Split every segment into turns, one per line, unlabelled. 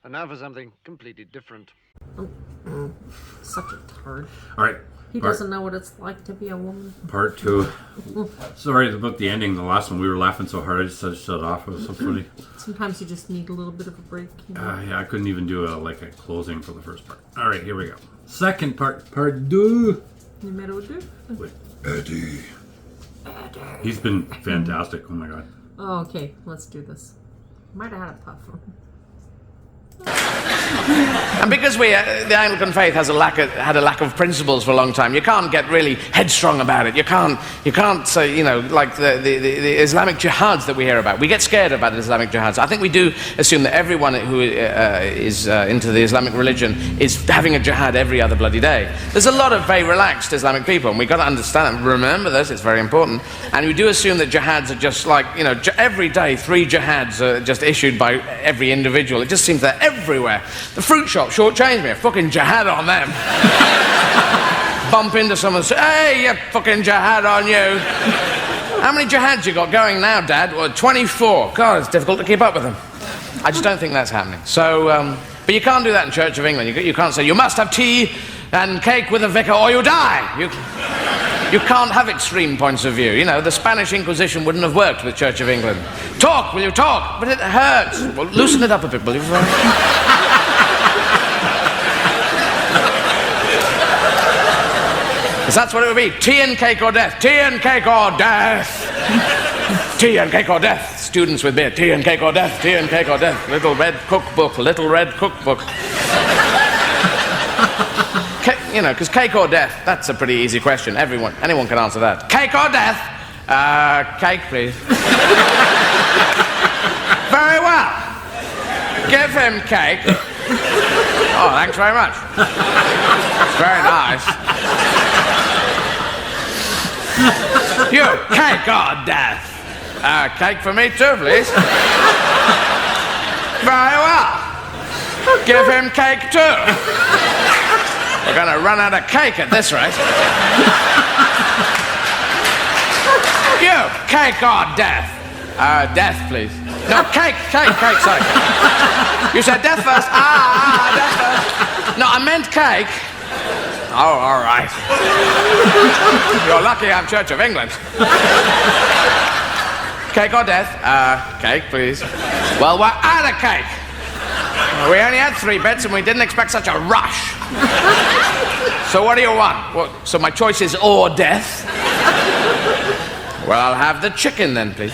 And now for something completely different.
Such a turd.
All right.
He doesn't know what it's like to be a woman.
Part 2. Sorry about the ending. The last one, we were laughing so hard I just had to shut off. It was so funny.
Sometimes you just need a little bit of a break. You know?
Yeah, I couldn't even do a closing for the first part. All right, here we go. Second part, part 2.
Numero 2.
With Eddie. He's been fantastic. Oh my god.
Oh, okay. Let's do this. Might have had a puff.
And because the Anglican faith had a lack of principles for a long time, you can't get really headstrong about it. You can't say, you know, like the Islamic jihads that we hear about. We get scared about the Islamic jihads. I think we do assume that everyone who is into the Islamic religion is having a jihad every other bloody day. There's a lot of very relaxed Islamic people, and we've got to understand and remember this, it's very important. And we do assume that jihads are just like, you know, every day 3 jihads are just issued by every individual. It just seems they're everywhere. The fruit shop shortchanged me, a fucking jihad on them. Bump into someone and say, hey, you fucking jihad on you. How many jihads you got going now, Dad? Well, 24. God, it's difficult to keep up with them. I just don't think that's happening. So, but you can't do that in Church of England. You can't say, you must have tea and cake with a vicar or you die. You can't have extreme points of view. You know, the Spanish Inquisition wouldn't have worked with Church of England. Talk, will you talk? But it hurts. Well, loosen it up a bit, will you? Because that's what it would be. Tea and cake or death. Tea and cake or death. Tea and cake or death. Students with beer. Tea and cake or death. Tea and cake or death. Little red cookbook. Little red cookbook. You know, because cake or death, that's a pretty easy question. Anyone can answer that. Cake or death? Cake, please. Very well. Give him cake. Oh, thanks very much. Very nice. You, cake or death? Cake for me too, please. Very well. Give him cake too. We're going to run out of cake at this rate. You, cake or death? Death, please. No, cake, sorry. You said death first. Death first. No, I meant cake. Oh, all right. You're lucky I'm Church of England. Cake or death? Cake, please. Well, we're out of cake. We only had 3 bits and we didn't expect such a rush. So what do you want? Well, so my choice is or death. Well, I'll have the chicken then, please.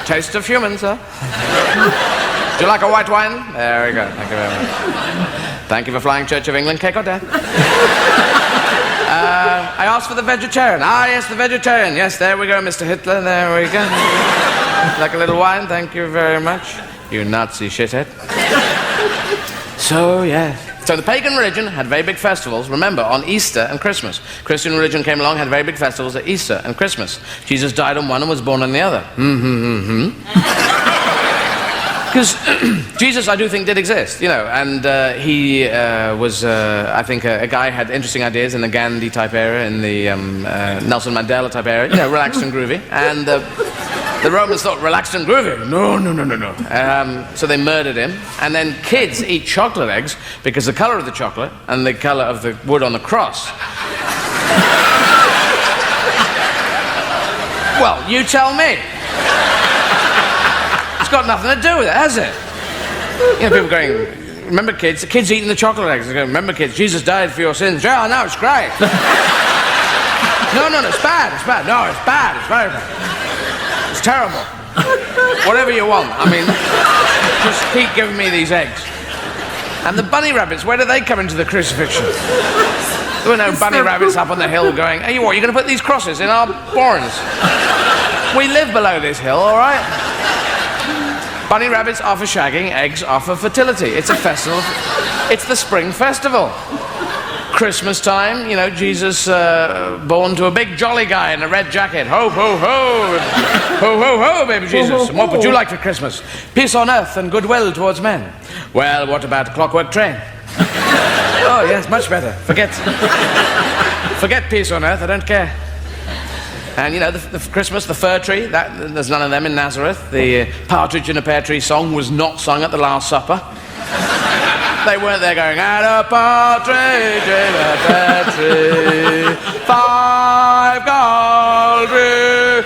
Taste of human, sir. Do you like a white wine? There we go. Thank you very much. Thank you for flying Church of England. Cake or death? I asked for the vegetarian. Yes, the vegetarian. Yes, there we go, Mr. Hitler. There we go. Like a little wine? Thank you very much. You Nazi shithead. So, yes. So the pagan religion had very big festivals, remember, on Easter and Christmas. Christian religion came along, had very big festivals at Easter and Christmas. Jesus died on one and was born on the other. Because Jesus, I do think, did exist, you know, and he was, I think, a guy had interesting ideas in the Gandhi-type era, in the Nelson Mandela-type era, you know, relaxed and groovy. And the Romans thought, relaxed and groovy? No. So they murdered him. And then kids eat chocolate eggs because the color of the chocolate and the color of the wood on the cross. Well, you tell me. It's got nothing to do with it, has it? You know, people going, remember kids? The kids eating the chocolate eggs. They go, remember kids, Jesus died for your sins. Yeah, I know, it's great. No, it's bad. No, it's bad. It's very bad. It's terrible. Whatever you want. I mean, just keep giving me these eggs. And the bunny rabbits, where do they come into the crucifixion? There were no bunny rabbits up on the hill going, hey, what, you're going to put these crosses in our barns? We live below this hill, all right? Bunny rabbits are for shagging, eggs are for fertility. It's a festival. It's the spring festival. Christmas time, you know, Jesus born to a big jolly guy in a red jacket. Ho, ho, ho. Ho, ho, ho, baby Jesus. And what would you like for Christmas? Peace on earth and goodwill towards men. Well, what about a clockwork train? Oh, yes, much better. Forget peace on earth, I don't care. And you know, the Christmas, the fir tree, there's none of them in Nazareth. The partridge in a pear tree song was not sung at the Last Supper. They weren't there going, "At a partridge in a pear tree, 5 gold rue."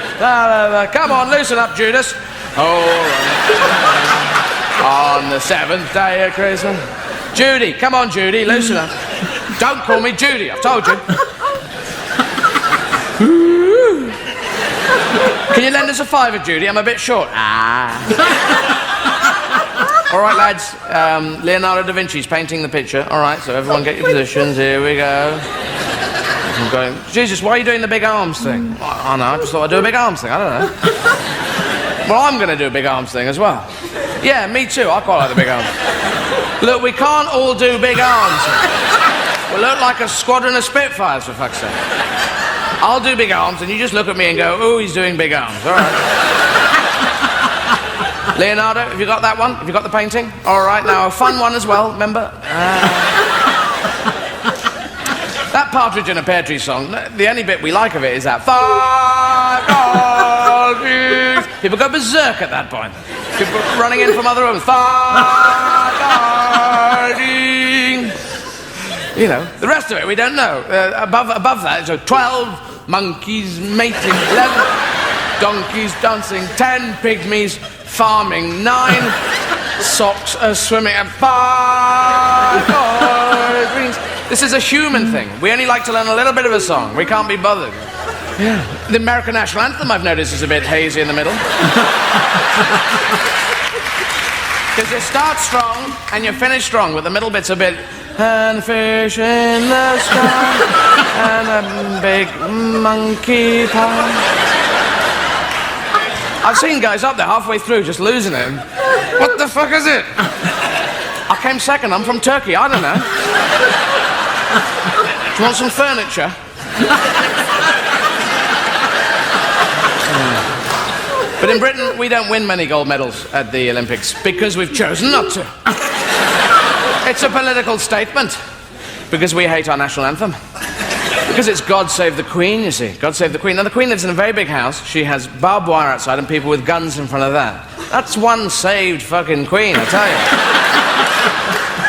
Come on, loosen up, Judas. Oh, on the 7th day of Christmas. Judy, come on, Judy, loosen up. Don't call me Judy, I've told you. Can you lend us a fiver, Judy? I'm a bit short. All right, lads. Leonardo da Vinci's painting the picture. All right, so everyone get your positions. Here we go. I'm going, Jesus, why are you doing the big arms thing? I know, I just thought I'd do a big arms thing. I don't know. Well, I'm going to do a big arms thing as well. Yeah, me too. I quite like the big arms. Look, we can't all do big arms. We look like a squadron of Spitfires, for fuck's sake. I'll do big arms, and you just look at me and go, "Oh, he's doing big arms." All right. Leonardo, have you got that one? Have you got the painting? All right, now a fun one as well, remember? That partridge in a pear tree song, the only bit we like of it is that 5 gold rings. People go berserk at that point. People running in from other rooms. 5 gold rings. You know, the rest of it we don't know. Above that, so 12 monkeys mating, 11 donkeys dancing, 10 pygmies farming, 9 socks swimming, and 5 gold rings. This is a human thing. We only like to learn a little bit of a song. We can't be bothered. Yeah. The American national anthem, I've noticed, is a bit hazy in the middle. Because you start strong and you finish strong, but the middle bit's a bit... And fish in the sky, and a big monkey pie. I've seen guys up there halfway through just losing it. What the fuck is it? I came second, I'm from Turkey, I don't know. Do you want some furniture? But in Britain, we don't win many gold medals at the Olympics because we've chosen not to. It's a political statement because we hate our national anthem. Because it's God Save the Queen, you see. God Save the Queen. Now, the Queen lives in a very big house. She has barbed wire outside and people with guns in front of that. That's one saved fucking Queen, I tell you.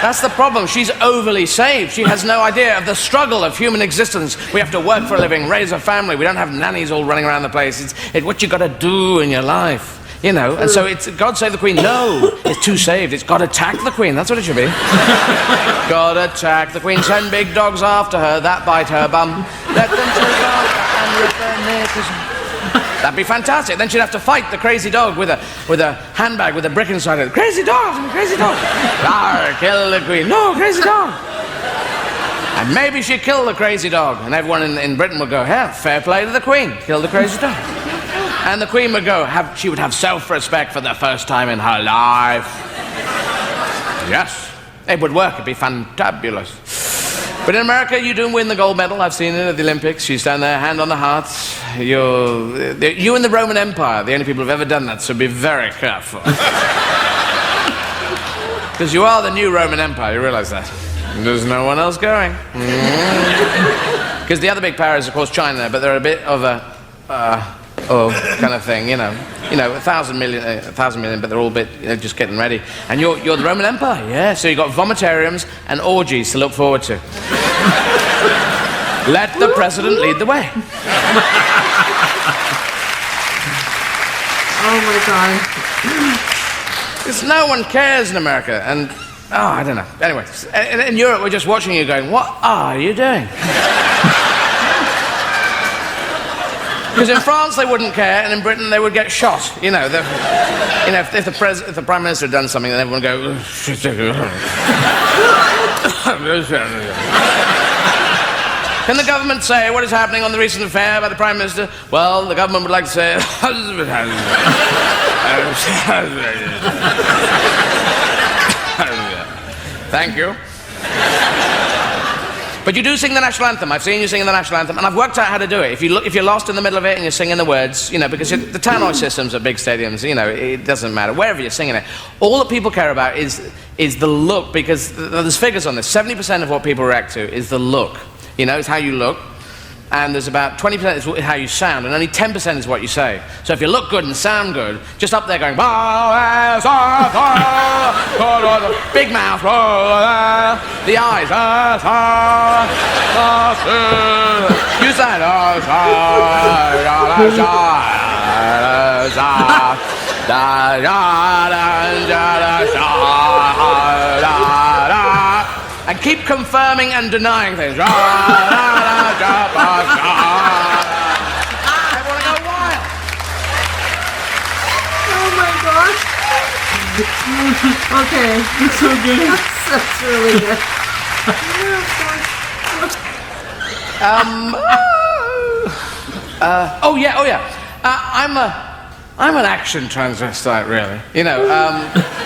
That's the problem. She's overly saved. She has no idea of the struggle of human existence. We have to work for a living, raise a family. We don't have nannies all running around the place. It's what you got to do in your life. You know, and so it's God Save the Queen. No, it's too saved. It's God Attack the Queen. That's what it should be. God attack the Queen. Send big dogs after her that bite her bum. Let them take off and rip their nipples. That'd be fantastic. Then she'd have to fight the crazy dog with a handbag with a brick inside it. Crazy dog, crazy dog. Arr, kill the Queen. No, crazy dog. And maybe she'd kill the crazy dog, and everyone in Britain would go, "Yeah, fair play to the Queen. Kill the crazy dog." And the Queen would go, she would have self-respect for the first time in her life. Yes, it would work, it'd be fantabulous. But in America, you do win the gold medal. I've seen it at the Olympics. You stand there, hand on the heart. You and the Roman Empire, the only people who've ever done that, so be very careful. Because you are the new Roman Empire, you realize that? There's no one else going. Because the other big power is, of course, China, but they're a bit of a... kind of thing, you know, 1,000 million, but they're all a bit, just getting ready. And you're the Roman Empire, yeah. So you've got vomitariums and orgies to look forward to. Let the president lead the way.
Oh my God.
Because no one cares in America, and I don't know. Anyway, in Europe, we're just watching you, going, "What are you doing?" Because in France they wouldn't care, and in Britain they would get shot. You know, if the Prime Minister had done something, then everyone would go... Can the government say what is happening on the recent affair by the Prime Minister? Well, the government would like to say... Thank you. But you do sing the national anthem. I've seen you singing the national anthem, and I've worked out how to do it. If you're lost in the middle of it and you're singing the words, because the tannoy systems at big stadiums, it doesn't matter. Wherever you're singing it, all that people care about is the look, because there's figures on this. 70% of what people react to is the look. It's how you look. and there's about 20% is how you sound, and only 10% is what you say. So if you look good and sound good, just up there going, big mouth, the eyes, use that. And keep confirming and denying things. I want to go wild.
Oh my gosh. Okay.
It's so good.
That's really good.
Oh yeah. I'm an action transvestite, really. You know,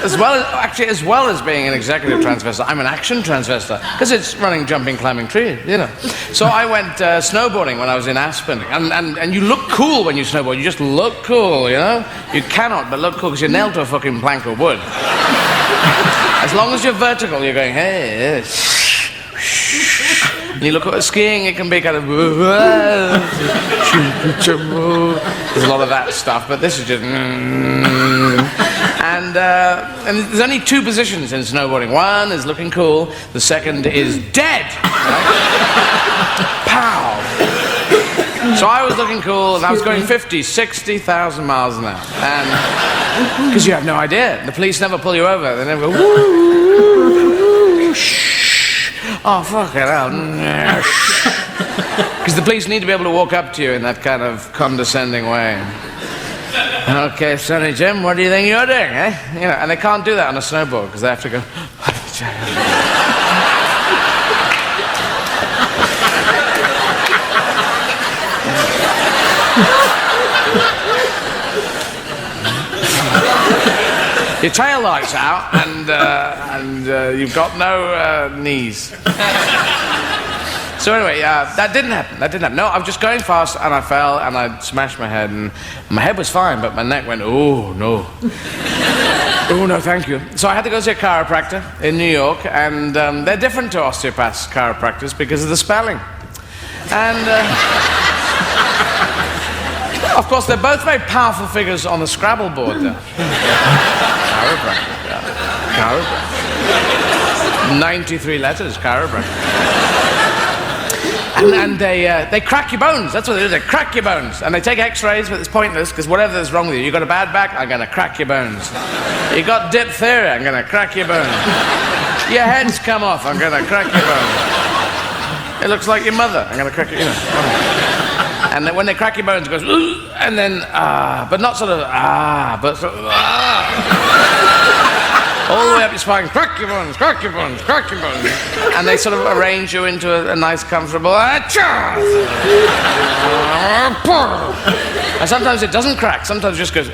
as well as being an executive transvestite, I'm an action transvestite because it's running, jumping, climbing trees. You know, so I went snowboarding when I was in Aspen, and you look cool when you snowboard. You just look cool, you know. You cannot but look cool because you're nailed to a fucking plank of wood. As long as you're vertical, you're going, hey. And you look at skiing, it can be kind of there's a lot of that stuff, but this is just and there's only two positions in snowboarding. One is looking cool, the second is dead. Right? Pow! So I was looking cool, and I was going 50, 60,000 miles an hour, and because you have no idea, the police never pull you over. They never go, woo, oh, fuck it out. Because the police need to be able to walk up to you in that kind of condescending way. Okay, Sonny Jim, what do you think you're doing, eh? You know, and they can't do that on a snowboard because they have to go. Your tail lights out, and you've got no knees. So anyway, that didn't happen. No, I was just going fast, and I fell, and I smashed my head, and my head was fine, but my neck went, oh, no. Oh, no, thank you. So I had to go see a chiropractor in New York, and they're different to osteopaths, chiropractors, because of the spelling. And, of course, they're both very powerful figures on the Scrabble board, though. Chiropractor, yeah. Chiropractor. 93 letters, chiropractor. And they crack your bones. That's what they do. They crack your bones. And they take x-rays, but it's pointless, because whatever's wrong with you, you got a bad back, I'm going to crack your bones. You got diphtheria, I'm going to crack your bones. Your head's come off, I'm going to crack your bones. It looks like your mother, I'm going to crack your, you know. And then when they crack your bones, it goes, ooh, and then, but not sort of, but sort of, all the way up your spine, crack your bones, crack your bones, crack your bones. And they sort of arrange you into a nice, comfortable, and sometimes it doesn't crack, sometimes it just goes.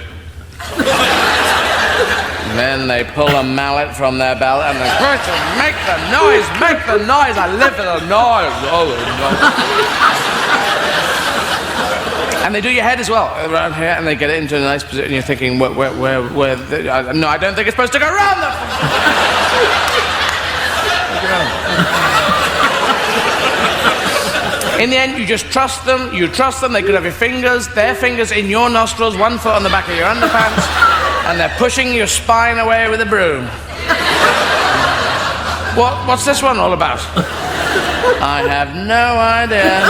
And then they pull a mallet from their belt and they make the noise, I live for the noise. Oh, no. And they do your head as well, around here, and they get it into a nice position, and you're thinking, no, I don't think it's supposed to go around them! In the end, you just trust them, they could have your fingers, their fingers in your nostrils, one foot on the back of your underpants, and they're pushing your spine away with a broom. What's this one all about? I have no idea.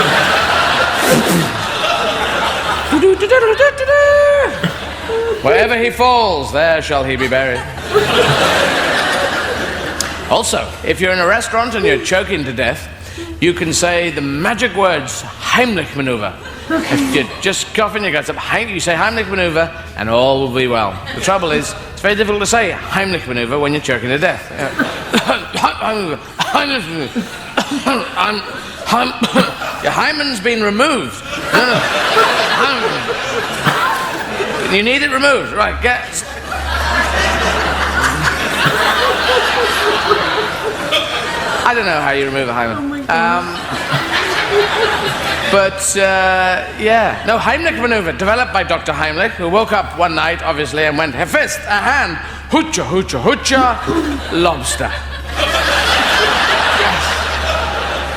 Wherever he falls, there shall he be buried. Also, if you're in a restaurant and you're choking to death, you can say the magic words Heimlich maneuver. If you're just coughing your guts up, you say Heimlich maneuver and all will be well. The trouble is, it's very difficult to say Heimlich maneuver when you're choking to death. Heimlich maneuver. Your hymen's been removed. No. You need it removed. Right, get... I don't know how you remove a hymen. Yeah. No, Heimlich maneuver, developed by Dr. Heimlich, who woke up one night, obviously, and went, a fist, a hand, hoocha, hoocha, hoocha, lobster.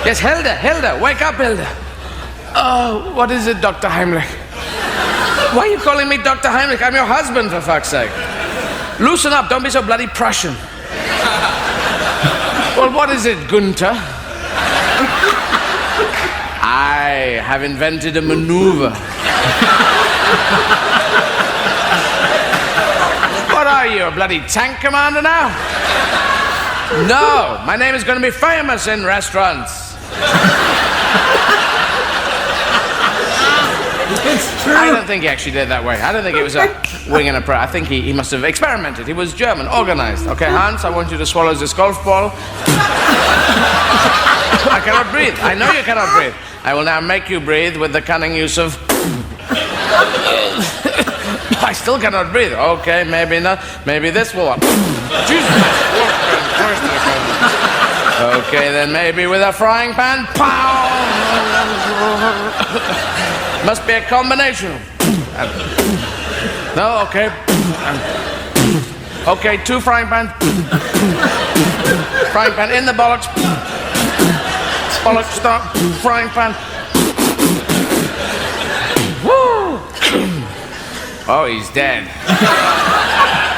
Yes, Hilda, wake up, Hilda. Oh, what is it, Dr. Heimlich? Why are you calling me Dr. Heimlich? I'm your husband, for fuck's sake. Loosen up, don't be so bloody Prussian. Well, what is it, Gunther? I have invented a maneuver. What are you, a bloody tank commander now? No, my name is going to be famous in restaurants.
It's true.
I don't think he actually did it that way. I don't think it was a wing and a prayer. I think he must have experimented. He was German, organized. Okay, Hans, I want you to swallow this golf ball. I cannot breathe. I know you cannot breathe. I will now make you breathe with the cunning use of... I still cannot breathe. Okay, maybe not. Maybe this will... Jesus. Okay, then maybe with a frying pan. Pow! Must be a combination. No, okay. Okay, 2 frying pans. Frying pan in the bollocks. Bollocks, stop. Frying pan. Woo! Oh, he's dead.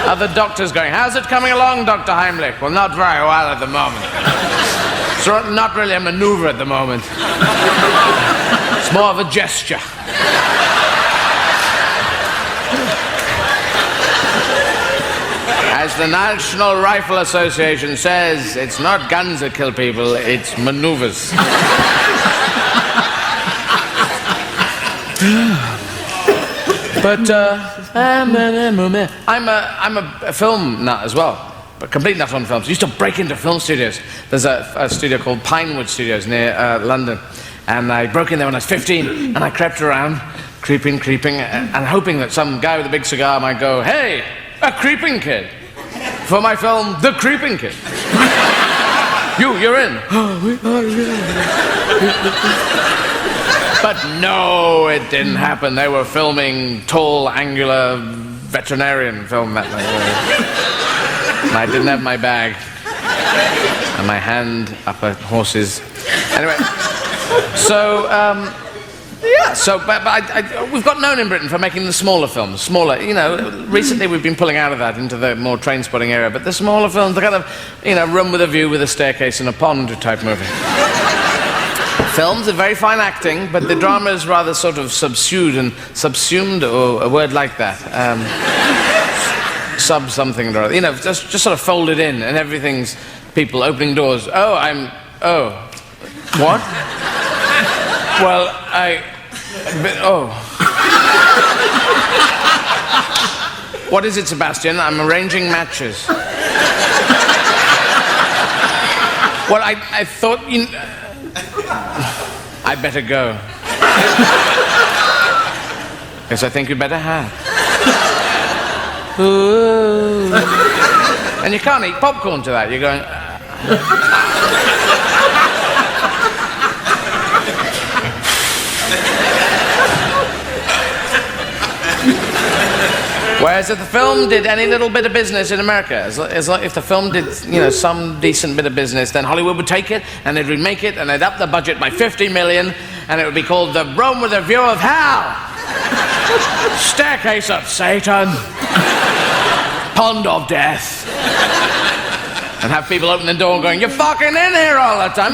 Other doctors going, how's it coming along, Dr. Heimlich? Well, not very well at the moment. It's not really a maneuver at the moment. It's more of a gesture. As the National Rifle Association says, it's not guns that kill people, it's maneuvers. But I'm a film nut as well. A complete nut on films. I used to break into film studios. There's a studio called Pinewood Studios near London. And I broke in there when I was 15, and I crept around, creeping, and hoping that some guy with a big cigar might go, hey, a creeping kid, for my film, The Creeping Kid. You're in. But no, it didn't happen. They were filming tall, angular, veterinarian film that night. And I didn't have my bag. And my hand up a horse's. Anyway, so, but we've got known in Britain for making the smaller films. Smaller, you know, recently we've been pulling out of that into the more train-spotting area, but the smaller films, the kind of, you know, room with a view with a staircase and a pond type movie. Films are very fine acting, but the drama is rather sort of subsumed, or a word like that. Something or other. You know, just sort of folded in, and everything's people opening doors. Oh, what? Well, What is it, Sebastian? I'm arranging matches. Well, I thought you... I'd better go. Yes, I think you'd better have. Ooh. And you can't eat popcorn to that. You're going... Whereas if the film did any little bit of business in America, as like if the film did, you know, some decent bit of business, then Hollywood would take it and they'd remake it and they'd up the budget by 50 million, and it would be called The Room with a View of Hell, Staircase of Satan, Pond of Death, and have people open the door going, you're fucking in here all the time,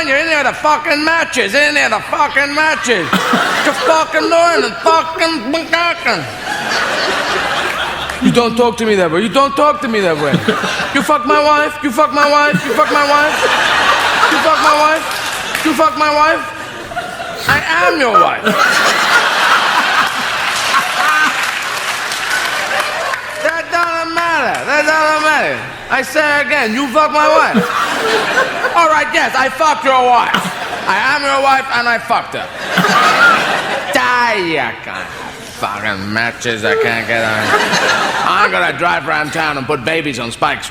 you're in here the fucking matches, you're fucking doing it, fucking. You don't talk to me that way. You don't talk to me that way. You fuck my wife. You fuck my wife. You fuck my wife. You fuck my wife. You fuck my wife. I am your wife. That doesn't matter. That doesn't matter. I say again, you fuck my wife. All right, yes, I fucked your wife. I am your wife and I fucked her. Die, you cunt. Fucking matches I can't get on. I'm gonna drive around town and put babies on spikes.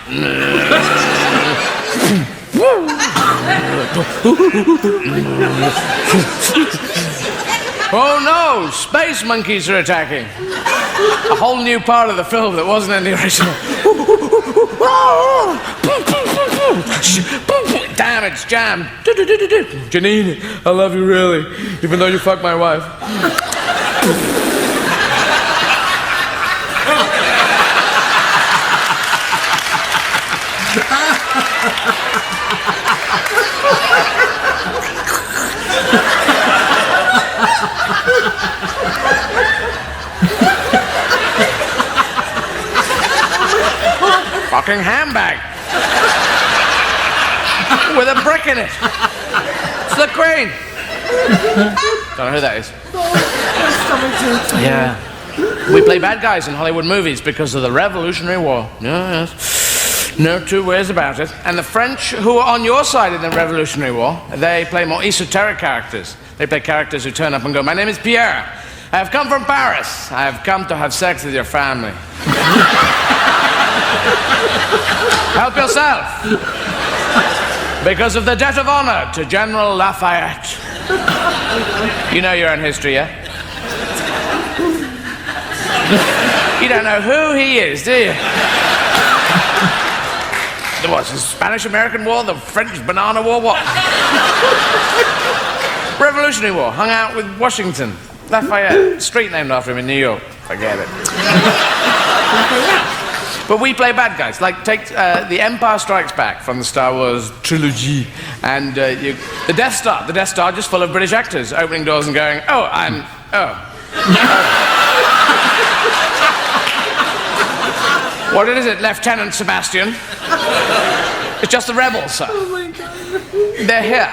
Oh no, space monkeys are attacking. A whole new part of the film that wasn't in the original. Damn, it's jammed. Janine, I love you really, even though you fucked my wife. Fucking handbag. With a brick in it. It's the Queen. Don't know who that is. Yeah. We play bad guys in Hollywood movies because of the Revolutionary War. Yes. No two ways about it. And the French who are on your side in the Revolutionary War, they play more esoteric characters. They play characters who turn up and go, my name is Pierre. I have come from Paris. I have come to have sex with your family. Help yourself. Because of the debt of honor to General Lafayette. You know your own history, yeah? You don't know who he is, do you? What's the Spanish-American War? The French Banana War? What? Revolutionary War. Hung out with Washington. Lafayette. Street named after him in New York. Forget it. But we play bad guys. Like, take The Empire Strikes Back from the Star Wars trilogy. And the Death Star. The Death Star just full of British actors opening doors and going, oh. What is it, Lieutenant Sebastian? It's just the rebels, sir.
Oh my God.
They're here.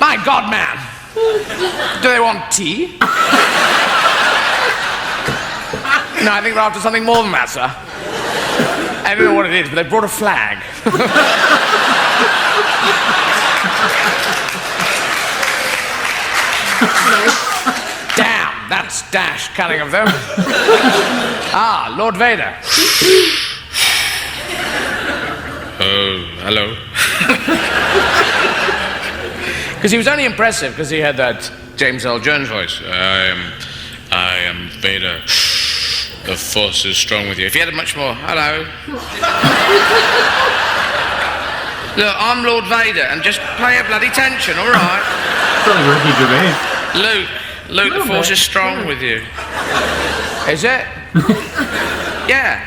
My God, man. Do they want tea? No, I think they're after something more than that, sir. I don't know what it is, but they brought a flag. Damn, that's Dash cutting of them. Ah, Lord Vader. Oh, hello. Because he was only impressive because he had that James Earl Jones voice. I am Vader. The force is strong with you. If you had much more, hello. Look, I'm Lord Vader, and just play a bloody tension, all right?
Sounds like Ricky Gervais.
Luke, the force is strong with you. Is it? Yeah.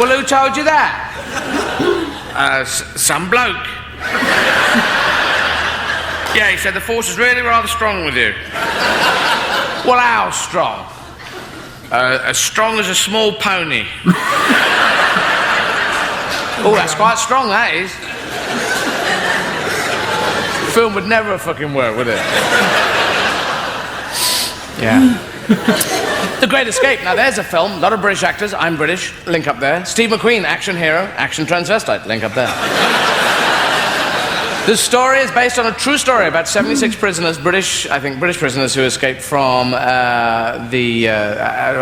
Well, who told you that? Some bloke. Yeah, he said the force is really rather strong with you. Well, how strong? As strong as a small pony. Oh, that's quite strong, that is. The film would never fucking work, would it? Yeah. The Great Escape. Now, there's a film. A lot of British actors. I'm British. Link up there. Steve McQueen, action hero, action transvestite. Link up there. This story is based on a true story about 76 prisoners, British prisoners who escaped from a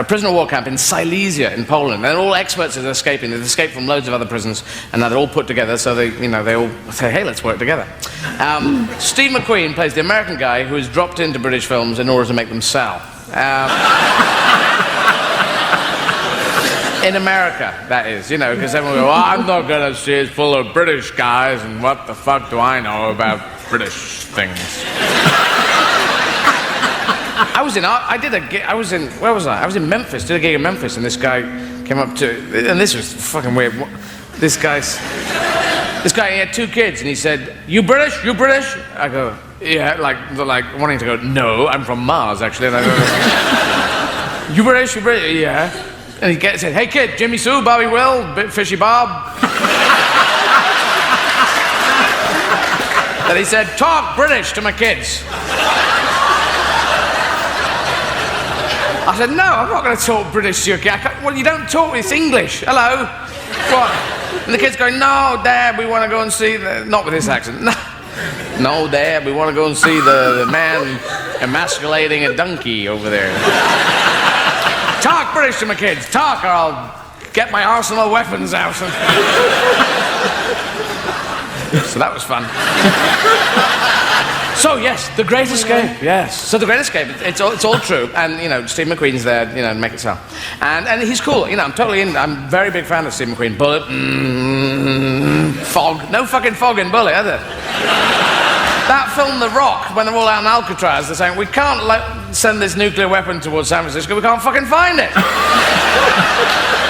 prisoner of war camp in Silesia in Poland. They're all experts at escaping. They've escaped from loads of other prisons, and now they're all put together, so they all say, hey, let's work together. Steve McQueen plays the American guy who is dropped into British films in order to make them sell. In America, that is, because everyone will go, I'm not going to see it's full of British guys, and what the fuck do I know about British things? I was in Memphis, did a gig in Memphis, and this guy came up to, and this was fucking weird. This guy, he had 2 kids, and he said, you British? You British? I go, yeah, like wanting to go, no, I'm from Mars, actually. And I go, you British? You British? Yeah. And he said, hey kid, Jimmy Sue, Bobby Will, Fishy Bob. Then he said, talk British to my kids. I said, no, I'm not going to talk British to your kid. Well, you don't talk, it's English. Hello? What? And the kid's going, no, Dad, we want to go and see not with this accent. No, Dad, we want to go and see the man emasculating a donkey over there. Talk British to my kids. Talk, or I'll get my arsenal of weapons out. So that was fun. So, yes, yes, The Great Escape. Yes. So The Great Escape. It's all true, and Steve McQueen's there, to make it so. And he's cool. I'm totally in. I'm a very big fan of Steve McQueen. Bullet. Fog. No fucking fog in Bullet, is there? That film, The Rock, when they're all out in Alcatraz, they're saying, we can't send this nuclear weapon towards San Francisco, we can't fucking find it.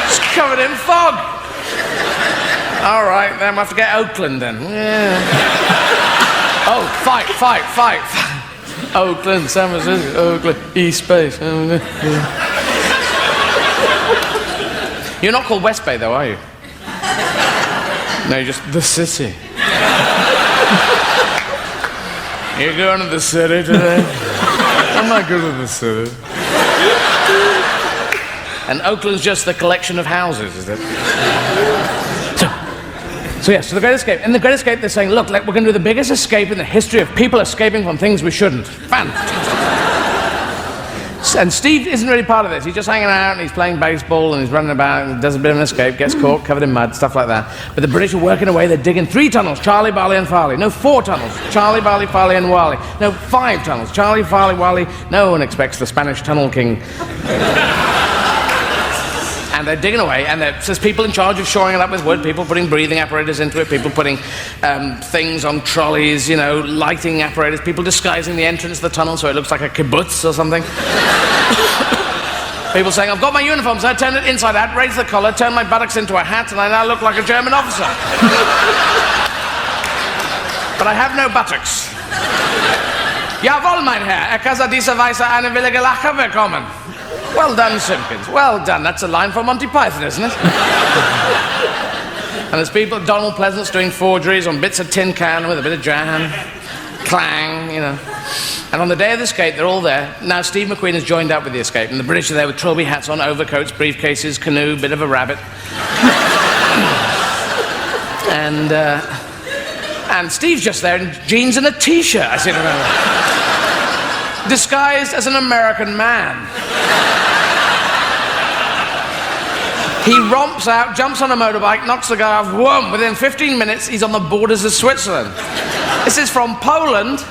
It's covered in fog. All right, then we'll have to get Oakland then. Yeah. Oh, fight. Oakland, San Francisco, Oakland, East Bay. You're not called West Bay, though, are you? No, you're just the city. You're going to the city today? I'm not good at the city. And Oakland's just the collection of houses, is it? So The Great Escape. In The Great Escape, they're saying, look, we're going to do the biggest escape in the history of people escaping from things we shouldn't. Fantastic. And Steve isn't really part of this. He's just hanging out and he's playing baseball and he's running about and does a bit of an escape, gets caught, covered in mud, stuff like that. But the British are working away. They're digging 3 tunnels, Charlie, Barley and Farley. No, 4 tunnels, Charlie, Barley, Farley and Wally. No, 5 tunnels, Charlie, Farley, Wally. No one expects the Spanish tunnel king. And they're digging away, and there's people in charge of shoring it up with wood, people putting breathing apparatus into it, people putting things on trolleys, lighting apparatus, people disguising the entrance of the tunnel so it looks like a kibbutz or something. People saying, I've got my uniform, so I turn it inside out, raise the collar, turn my buttocks into a hat, and I now look like a German officer. But I have no buttocks. Jawohl, mein Herr, kann diese Weise eine willige Lache bekommen. Well done, Simpkins. Well done. That's a line from Monty Python, isn't it? And there's people, Donald Pleasant's doing forgeries on bits of tin can with a bit of jam. Clang, And on the day of the escape, they're all there. Now, Steve McQueen has joined up with the escape, and the British are there with trilby hats on, overcoats, briefcases, canoe, bit of a rabbit. And Steve's just there in jeans and a T-shirt, I seem to remember. Disguised as an American man. He romps out, jumps on a motorbike, knocks the guy off, whoom! Within 15 minutes, he's on the borders of Switzerland. This is from Poland.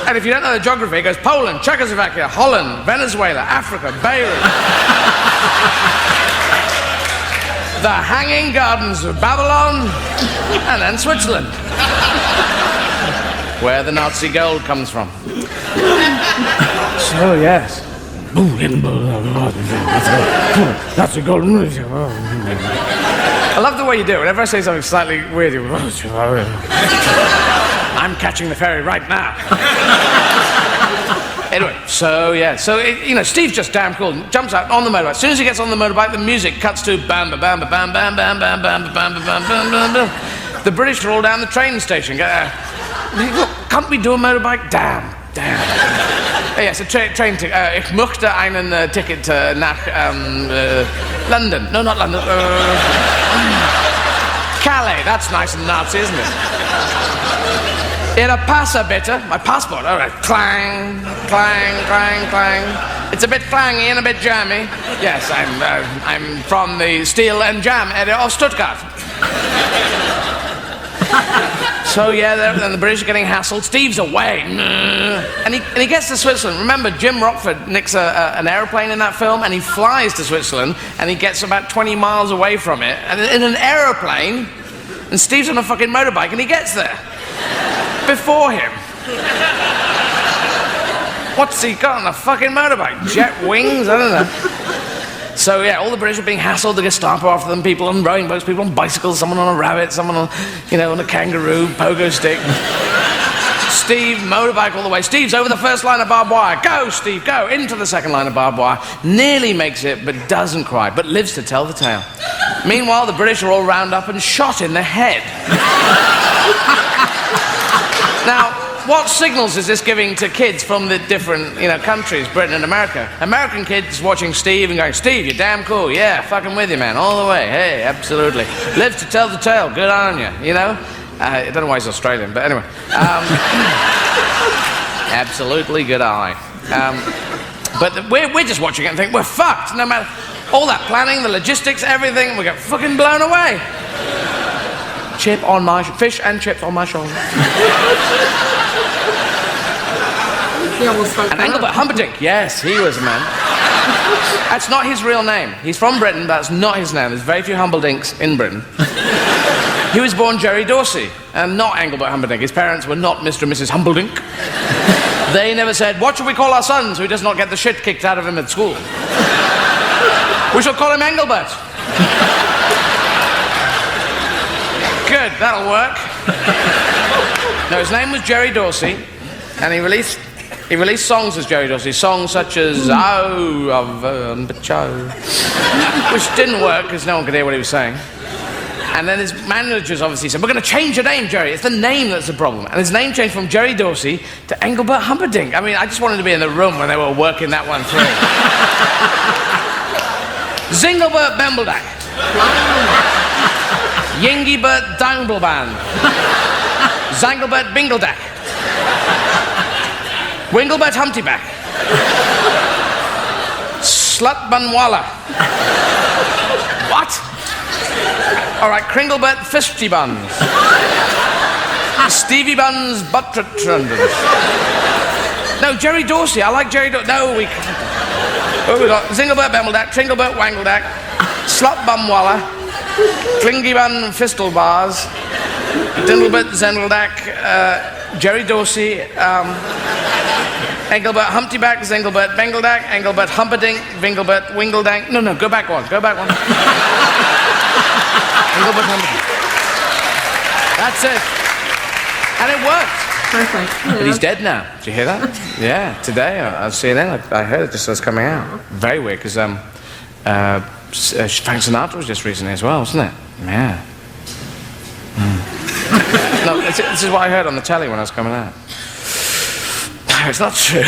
And if you don't know the geography, it goes Poland, Czechoslovakia, Holland, Venezuela, Africa, Beirut. The Hanging Gardens of Babylon, and then Switzerland. Where the Nazi gold comes from. So, yes. That's a golden. I love the way you do it. Whenever I say something slightly weird, you I'm catching the ferry right now. Anyway, so Steve's just damn cool. Jumps out on the motorbike. As soon as he gets on the motorbike, the music cuts to bam, bam, bam, bam, bam, bam, bam, bam, bam, bam, bam, bam, bam. The British roll down the train station. Can't we do a motorbike? Damn. Yes, a train ticket. Ich möchte einen Ticket nach London. No, not London. Calais. That's nice and Nazi, isn't it? Ihre Passe, bitte. My passport. All right. Clang, clang, clang, clang. It's a bit clangy and a bit jammy. Yes, I'm from the steel and jam area of Stuttgart. So then the British are getting hassled. Steve's away, and he gets to Switzerland. Remember, Jim Rockford nicks an aeroplane in that film, and he flies to Switzerland, and he gets about 20 miles away from it, and in an aeroplane, and Steve's on a fucking motorbike, and he gets there before him. What's he got on a fucking motorbike? Jet wings? I don't know. So all the British are being hassled, the Gestapo after them, people on rowing boats, people on bicycles, someone on a rabbit, someone on, on a kangaroo, pogo stick. Steve, motorbike all the way. Steve's over the first line of barbed wire. Go, Steve, go. Into the second line of barbed wire. Nearly makes it, but doesn't quite, but lives to tell the tale. Meanwhile, the British are all round up and shot in the head. Now, what signals is this giving to kids from the different, countries, Britain and America? American kids watching Steve and going, Steve, you're damn cool. Yeah, fucking with you, man, all the way. Hey, absolutely. Live to tell the tale. Good on you, I don't know why he's Australian, but anyway. Absolutely good eye. But we're just watching it and think, we're fucked. No matter all that planning, the logistics, everything, we get fucking blown away. chip on my fish and chips on my shoulder.
He almost fucked
And
that
Engelbert
up.
Humperdinck, yes, he was a man. That's not his real name. He's from Britain, but that's not his name. There's very few Humperdinks in Britain. He was born Jerry Dorsey, and not Engelbert Humperdinck. His parents were not Mr. and Mrs. Humperdinck. They never said, what should we call our son so he does not get the shit kicked out of him at school? We shall call him Engelbert. Good, that'll work. No, his name was Jerry Dorsey, and he released songs as Jerry Dorsey, songs such as which didn't work because no one could hear what he was saying. And then his managers obviously said, we're going to change your name, Jerry. It's the name that's the problem. And his name changed from Jerry Dorsey to Engelbert Humperdinck. I mean, I just wanted to be in the room when they were working that one through. Zingelbert Bembledack. Yingibert Dangleband. Zanglebert Bingledack. Winglebert Humptyback. Slutbunwalla. What? All right, Kringlebert Fisty Buns. Stevie Buns Buttrunders. No, Jerry Dorsey. I like Jerry Dorsey. No, we can't. Oh, we got Zinglebert Bembledack, Tringlebertt Wangledack, Slutbumwalla, Klingybun Fistel Bars, Dindlebert Zendeldack, Jerry Dorsey, Engelbert Humptyback, Zinglebert Bengledack, Engelbert Humperdinck, Vinglebert Wingledank. No, go back one. Engelbert Humperdinck. That's it. And it worked.
Perfect.
But he's dead now. Did you hear that? Yeah, today I was CNN. I heard it just as coming out. Very weird, because Frank Sinatra was just recently as well, wasn't it? Yeah. No, this is what I heard on the telly when I was coming out. No, it's not true.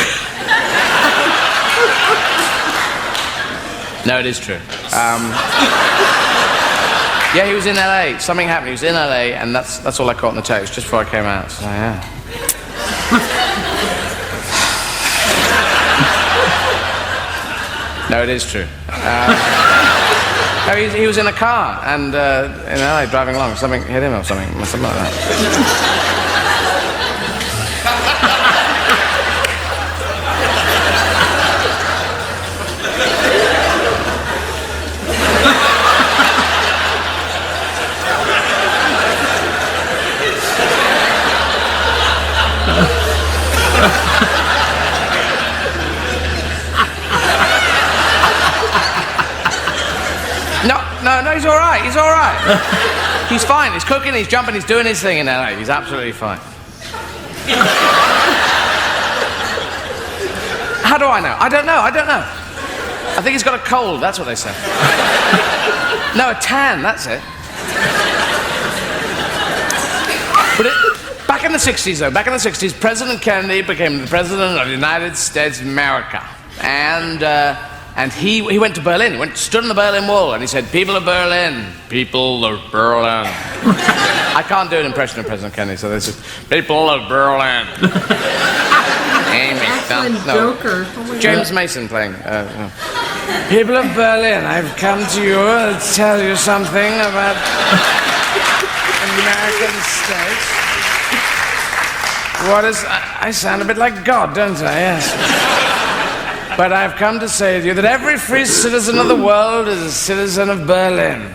No, it is true. Yeah, he was in LA. Something happened. He was in LA, and that's all I caught on the telly. It was just before I came out. So yeah. No, it is true. No, he was in a car and in LA driving along. Something hit him or something like that. No, he's all right. He's all right. He's fine. He's cooking, he's jumping, he's doing his thing in LA. He's absolutely fine. How do I know? I don't know. I think he's got a cold. That's what they say. No, a tan. That's it. But back in the 60s, though, President Kennedy became the president of the United States of America. And he went to Berlin. He stood on the Berlin Wall, and he said, people of Berlin, people of Berlin. I can't do an impression of President Kennedy, so this is, people of Berlin.
Joker. Oh
James Mason playing. People of Berlin, I've come to you to tell you something about the American States. I sound a bit like God, don't I? Yes. But I've come to say to you that every free citizen of the world is a citizen of Berlin.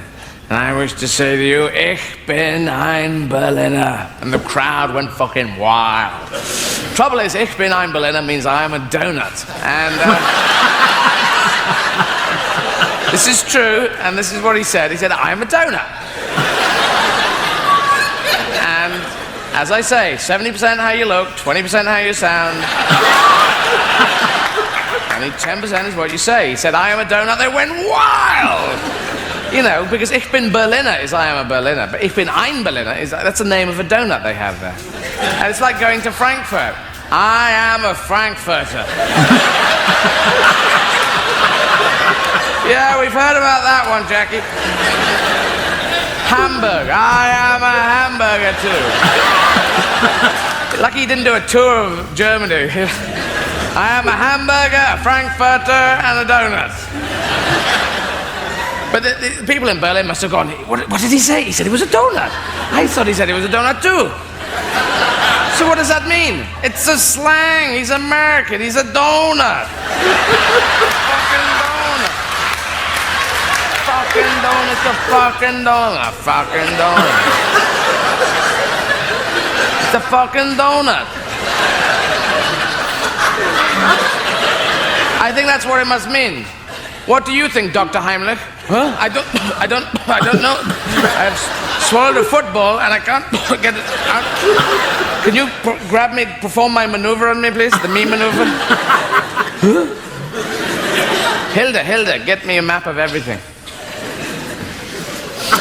And I wish to say to you, ich bin ein Berliner. And the crowd went fucking wild. Trouble is, ich bin ein Berliner means I am a donut. And this is true, and this is what he said. He said, I am a donut. And as I say, 70% how you look, 20% how you sound. Only 10% is what you say. He said, I am a donut. They went wild. You know, because Ich bin Berliner is I am a Berliner. But Ich bin ein Berliner, that's the name of a donut they have there. And it's like going to Frankfurt. I am a Frankfurter. Yeah, we've heard about that one, Jackie. Hamburg. I am a hamburger, too. Lucky he didn't do a tour of Germany. I am a hamburger, a Frankfurter, and a donut. But the people in Berlin must have gone, what did he say? He said it was a donut. I thought he said it was a donut too. So what does that mean? It's a slang. He's American. He's a donut. Fucking donut. Fucking donut. The fucking donut. Fucking donut. It's a fucking donut. I think that's what it must mean. What do you think, Dr. Heimlich? Huh? I don't know. I've swallowed a football and I can't get it out. Can you perform my maneuver on me, please? The me maneuver? Hilda, get me a map of everything.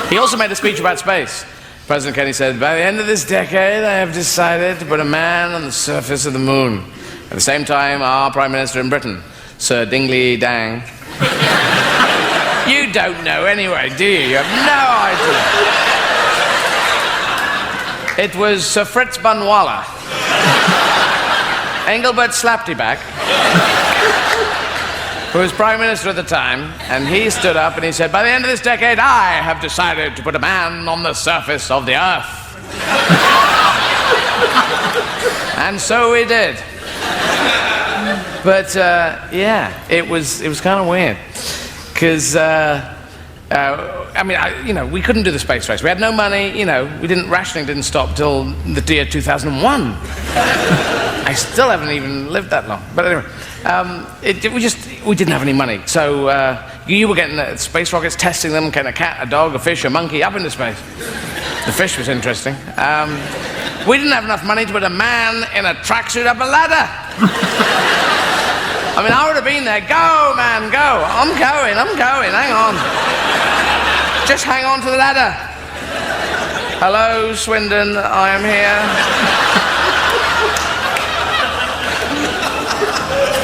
He also made a speech about space. President Kennedy said, by the end of this decade, I have decided to put a man on the surface of the moon. At the same time, our Prime Minister in Britain, Sir Dingley Dang. You don't know anyway, do you? You have no idea. It was Sir Fritz Bunwala. Engelbert Slapdyback, who was Prime Minister at the time, and he stood up and he said, by the end of this decade, I have decided to put a man on the surface of the earth. And so we did. But, yeah, it was kind of weird. Because, we couldn't do the space race. We had no money, rationing didn't stop till the year 2001. I still haven't even lived that long. But anyway, we didn't have any money. So you were getting space rockets, testing them, getting a cat, a dog, a fish, a monkey up into space. The fish was interesting. We didn't have enough money to put a man in a tracksuit up a ladder. I mean, I would have been there. Go, man, go. I'm going. Hang on. Just hang on to the ladder. Hello, Swindon, I am here.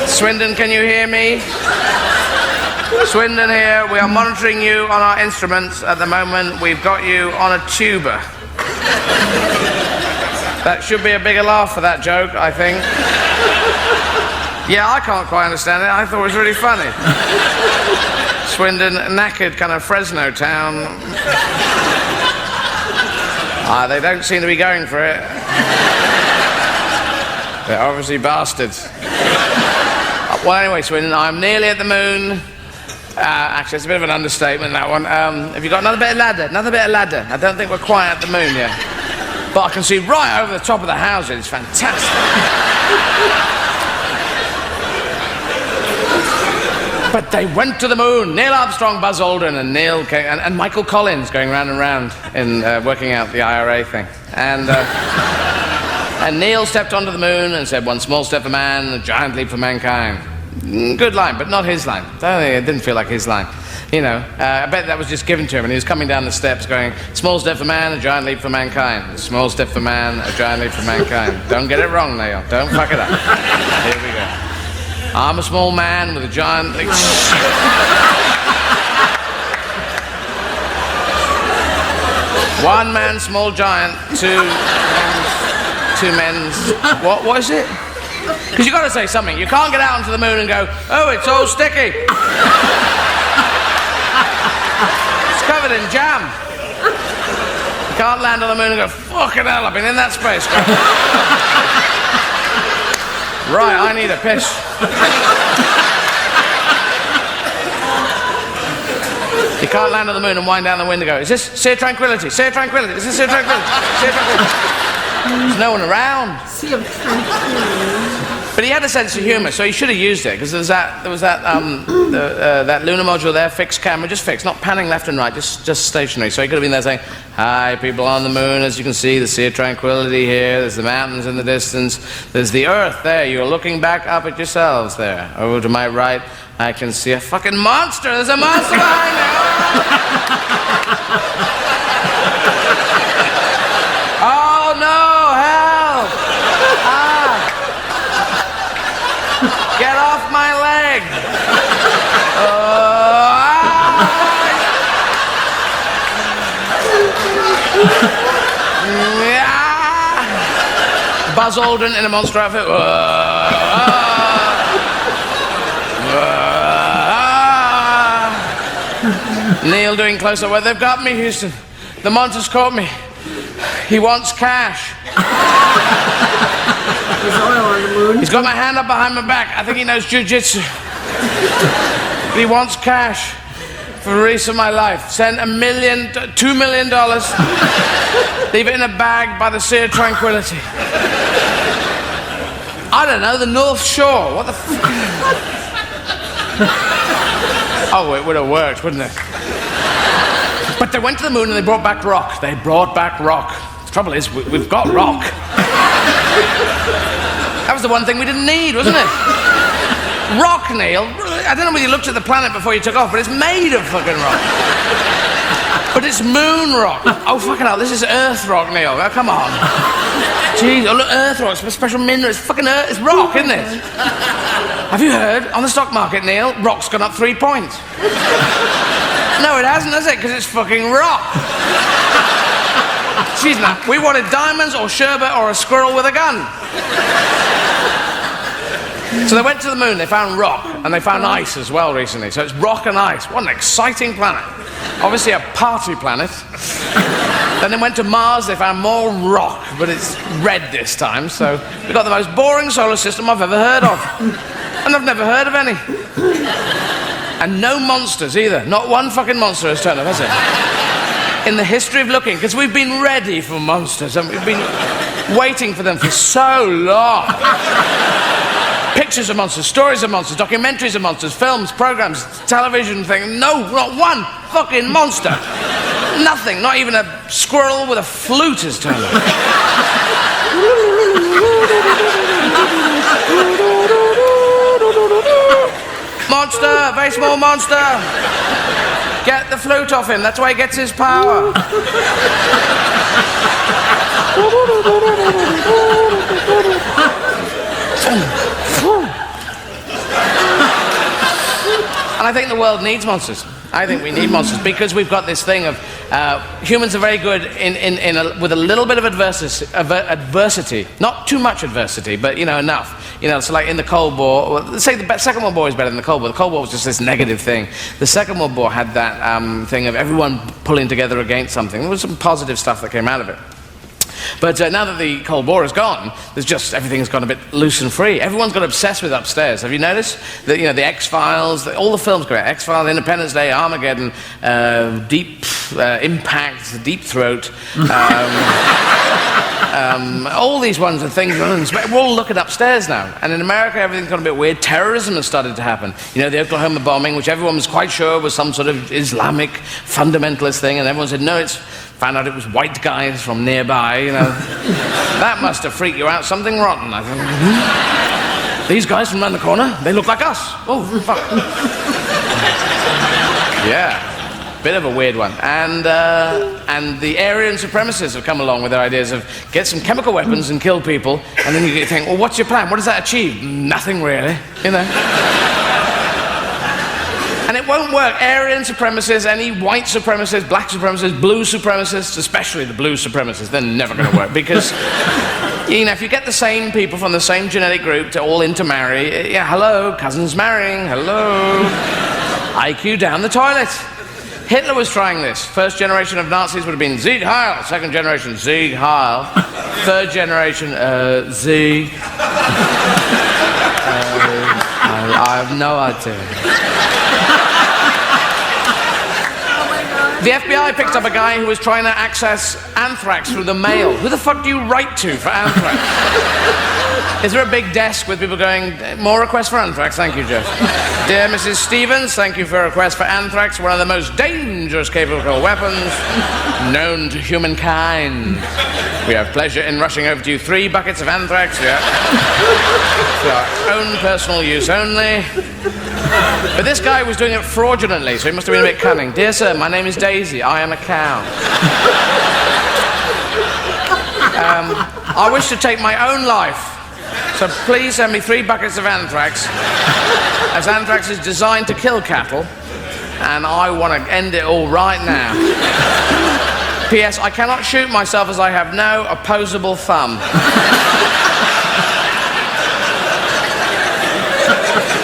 Swindon, can you hear me? Swindon here. We are monitoring you on our instruments at the moment. We've got you on a tuba. That should be a bigger laugh for that joke, I think. Yeah, I can't quite understand it. I thought it was really funny. Swindon, knackered kind of Fresno town. They don't seem to be going for it. They're obviously bastards. Well, anyway, Swindon, I'm nearly at the moon. Actually, it's a bit of an understatement, that one. Have you got another bit of ladder? Another bit of ladder. I don't think we're quite at the moon yet. But I can see right over the top of the houses. It's fantastic. But they went to the moon. Neil Armstrong, Buzz Aldrin, and Michael Collins going round and round in working out the IRA thing. And Neil stepped onto the moon and said, one small step for man, a giant leap for mankind. Good line, but not his line. It didn't feel like his line. I bet that was just given to him, and he was coming down the steps going, small step for man, a giant leap for mankind. A small step for man, a giant leap for mankind. Don't get it wrong, Neil. Don't fuck it up. Here we go. I'm a small man with a giant leap. One man, small giant, two men's. What was it? Because you've got to say something. You can't get out onto the moon and go, oh, it's all sticky. It's covered in jam. You can't land on the moon and go, fucking hell, I've been in that spacecraft. Right, I need a piss. You can't land on the moon and wind down the wind and go, is this Sea of Tranquility? Sea of Tranquility? Is this Sea of Tranquility? Sea of Tranquility? There's no one around.
Sea of Tranquility.
But he had a sense of humour, so he should have used it, because there was that lunar module there, fixed camera, just fixed, not panning left and right, just stationary. So he could have been there saying, hi, people on the moon, as you can see, the Sea of Tranquility here, there's the mountains in the distance, there's the Earth there, you're looking back up at yourselves there. Over to my right, I can see a fucking monster, there's a monster behind me! Oh no, help! Get off my leg! Buzz Aldrin in a monster outfit. Neil doing close-up. Well, they've got me, Houston. The monster's caught me. He wants cash.
There's oil on the moon.
He's got my hand up behind my back. I think he knows jiu-jitsu. But he wants cash for the rest of my life. Send $2 million. Leave it in a bag by the Sea of Tranquility. I don't know, the North Shore. What the f... Oh, it would have worked, wouldn't it? But they went to the moon and they brought back rock. They brought back rock. The trouble is, we've got rock. That was the one thing we didn't need, wasn't it? Rock, Neil. I don't know whether you looked at the planet before you took off, but it's made of fucking rock. But it's moon rock. Oh, fucking hell, this is Earth rock, Neil. Oh, come on. Jeez, oh, look, Earth rock. It's a special mineral. It's fucking Earth. It's rock, isn't it? Have you heard? On the stock market, Neil, rock's gone up 3 points. No, it hasn't, has it? Because it's fucking rock. Jeez, now, we wanted diamonds or sherbet or a squirrel with a gun. So they went to the moon, they found rock, and they found ice as well recently. So it's rock and ice. What an exciting planet. Obviously a party planet. Then they went to Mars, they found more rock, but it's red this time, so we've got the most boring solar system I've ever heard of. And I've never heard of any. And no monsters either. Not one fucking monster has turned up, has it? In the history of looking, because we've been ready for monsters, and we've been waiting for them for so long. Pictures of monsters, stories of monsters, documentaries of monsters, films, programs, television thing. No, not one fucking monster. Nothing, not even a squirrel with a flute has turned up. Monster, very small monster. Get the flute off him, that's why he gets his power. And I think the world needs monsters. I think we need monsters because we've got this thing of humans are very good with a little bit of adversity. Not too much adversity, but you know, enough. You know, so like in the Cold War, well, say the Second World War is better than the Cold War. The Cold War was just this negative thing. The Second World War had that thing of everyone pulling together against something. There was some positive stuff that came out of it. But now that the Cold War is gone, there's just everything's gone a bit loose and free. Everyone's got obsessed with upstairs. Have you noticed that? You know, the X-Files, all the films go out. X-Files, Independence Day, Armageddon, Deep Impact, Deep Throat. All these ones and things, we're all looking upstairs now. And in America, everything's got a bit weird. Terrorism has started to happen. You know, the Oklahoma bombing, which everyone was quite sure was some sort of Islamic fundamentalist thing, and everyone said, no, found out it was white guys from nearby, you know. That must have freaked you out, something rotten. I thought, these guys from around the corner, they look like us. Oh, fuck. Yeah. Bit of a weird one. And the Aryan supremacists have come along with their ideas of get some chemical weapons and kill people, and then you think, well, what's your plan? What does that achieve? Nothing really, you know. And it won't work. Aryan supremacists, any white supremacists, black supremacists, blue supremacists, especially the blue supremacists, they're never going to work because, you know, if you get the same people from the same genetic group to all intermarry, yeah, hello, cousins marrying, hello, IQ down the toilet. Hitler was trying this. First generation of Nazis would have been Sieg Heil. Second generation, Sieg Heil. Third generation, Sieg. I have no idea. The FBI picked up a guy who was trying to access anthrax through the mail. Who the fuck do you write to for anthrax? Is there a big desk with people going, more requests for anthrax? Thank you, Jeff. Dear Mrs. Stevens, thank you for a request for anthrax, one of the most dangerous chemical weapons known to humankind. We have pleasure in rushing over to you 3 buckets of anthrax for our own personal use only. But this guy was doing it fraudulently, so he must have been a bit cunning. Dear sir, my name is Daisy. I am a cow. I wish to take my own life. So please send me 3 buckets of anthrax, as anthrax is designed to kill cattle, and I want to end it all right now. P.S. I cannot shoot myself as I have no opposable thumb.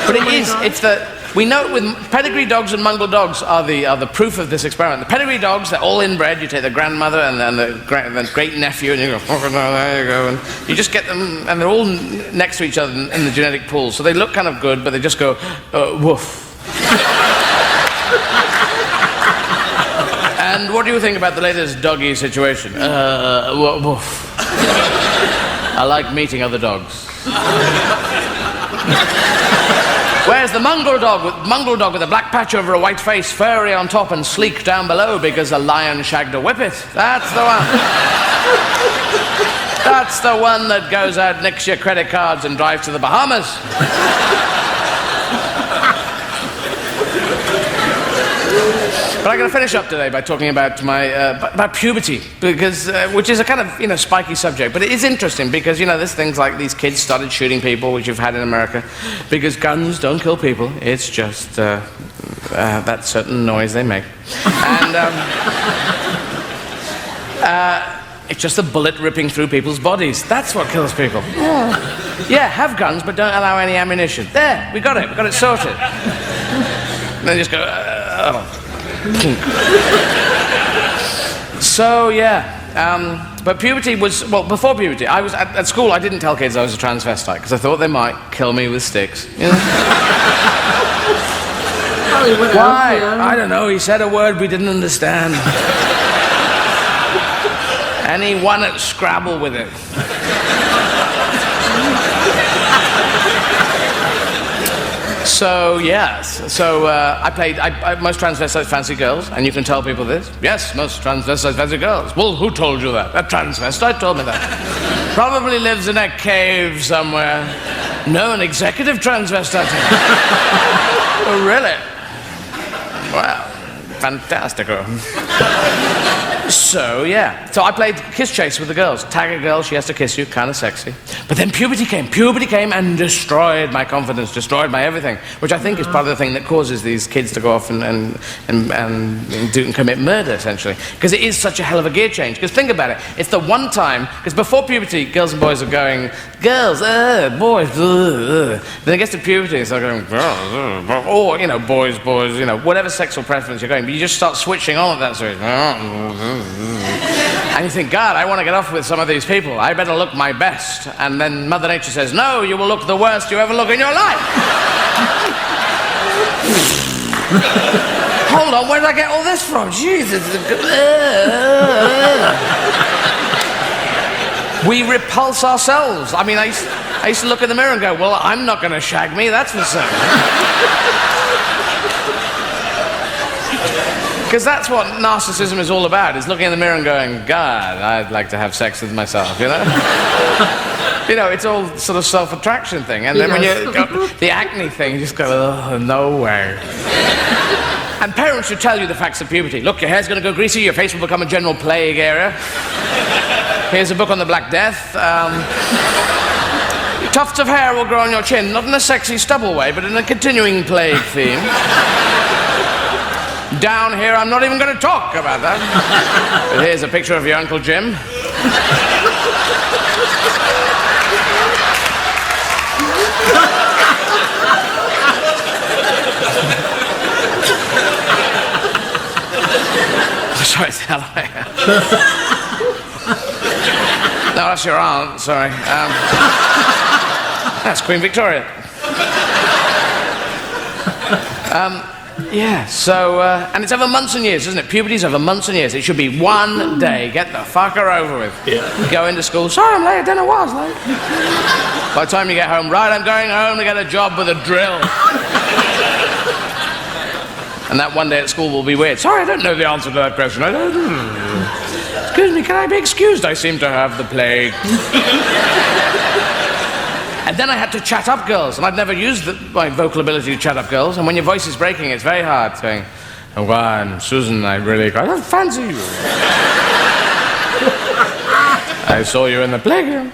But it is, it's the We know with pedigree dogs and mongrel dogs are the proof of this experiment. The pedigree dogs, they're all inbred. You take the grandmother and the great nephew, and you go, oh, no, there you go. And you just get them, and they're all next to each other in the genetic pool. So they look kind of good, but they just go, woof. And what do you think about the latest doggy situation? Woof. I like meeting other dogs. Where's the mongrel dog with a black patch over a white face, furry on top and sleek down below because a lion shagged a whippet? That's the one. That's the one that goes out, nicks your credit cards and drives to the Bahamas. But I'm going to finish up today by talking about about puberty, because which is a kind of spiky subject, but it is interesting because there's things like these kids started shooting people, which you've had in America, because guns don't kill people. It's just that certain noise they make, and it's just a bullet ripping through people's bodies. That's what kills people. Yeah, have guns, but don't allow any ammunition. There, we got it sorted. And they just go. So yeah, but puberty was, well, before puberty, I was at school. I didn't tell kids I was a transvestite because I thought they might kill me with sticks. Why? I don't know. He said a word we didn't understand, and he won at Scrabble with it. So yes, most transvestites fancy girls, and you can tell people this. Yes, most transvestites fancy girls. Well, who told you that? A transvestite told me that. Probably lives in a cave somewhere. No, an executive transvestite. Oh, really? Wow, fantastico. So yeah, so I played kiss chase with the girls. Tag a girl, she has to kiss you, kind of sexy. But then puberty came and destroyed my confidence, destroyed my everything, which I think is part of the thing that causes these kids to go off and commit murder, essentially. Because it is such a hell of a gear change. Because think about it, it's the one time, because before puberty, girls and boys are going, girls, boys, then it gets to puberty, it's like going, girls, or, boys, whatever sexual preference you're going, but you just start switching on at that stage. And you think, God, I want to get off with some of these people. I better look my best. And then Mother Nature says, no, you will look the worst you ever look in your life. Hold on, where did I get all this from? Jesus. We repulse ourselves. I mean, I used to look in the mirror and go, well, I'm not going to shag me, that's for certain. Because that's what narcissism is all about, is looking in the mirror and going, God, I'd like to have sex with myself, it's all sort of self-attraction thing. And then when you go, the acne thing, you just go, oh, no way. And parents should tell you the facts of puberty. Look, your hair's going to go greasy, your face will become a general plague area. Here's a book on the Black Death. Tufts of hair will grow on your chin, not in a sexy stubble way, but in a continuing plague theme. Down here, I'm not even going to talk about that. But here's a picture of your Uncle Jim. Sorry, it's no, that's your aunt, sorry. That's Queen Victoria. Yeah, so, and it's over months and years, isn't it? Puberty's over months and years. It should be one day. Get the fucker over with. Yeah. Go into school. Sorry, I'm late. I don't know why I was late. By the time you get home, right, I'm going home to get a job with a drill. And that one day at school will be weird. Sorry, I don't know the answer to that question. I don't. Excuse me, can I be excused? I seem to have the plague. And then I had to chat up girls, and I'd never used my vocal ability to chat up girls, and when your voice is breaking, it's very hard, saying, oh, I'm Susan, I don't fancy you. I saw you in the playground.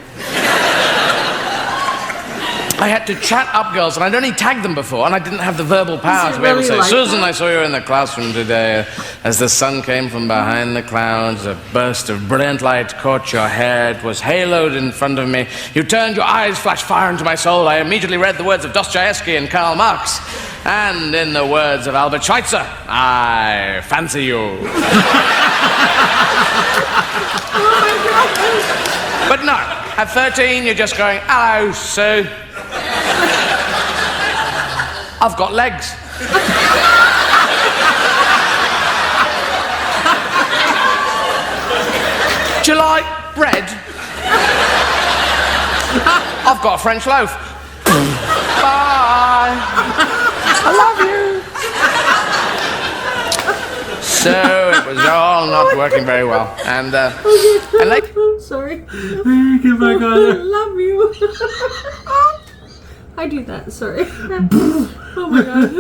I had to chat up girls, and I'd only tagged them before, and I didn't have the verbal power to be able to say,
like
Susan,
that?
I saw you in the classroom today. As the sun came from behind the clouds, a burst of brilliant light caught your hair. It was haloed in front of me. You turned, your eyes flashed fire into my soul. I immediately read the words of Dostoevsky and Karl Marx. And in the words of Albert Schweitzer, I fancy you. But no, at 13, you're just going, hello, Sue. I've got legs. Do you like bread? I've got a French loaf. Bye. I love you. So it was all not working very well. And like...
Sorry.
Get back on
I
there.
love you. I do that, sorry. Oh my god.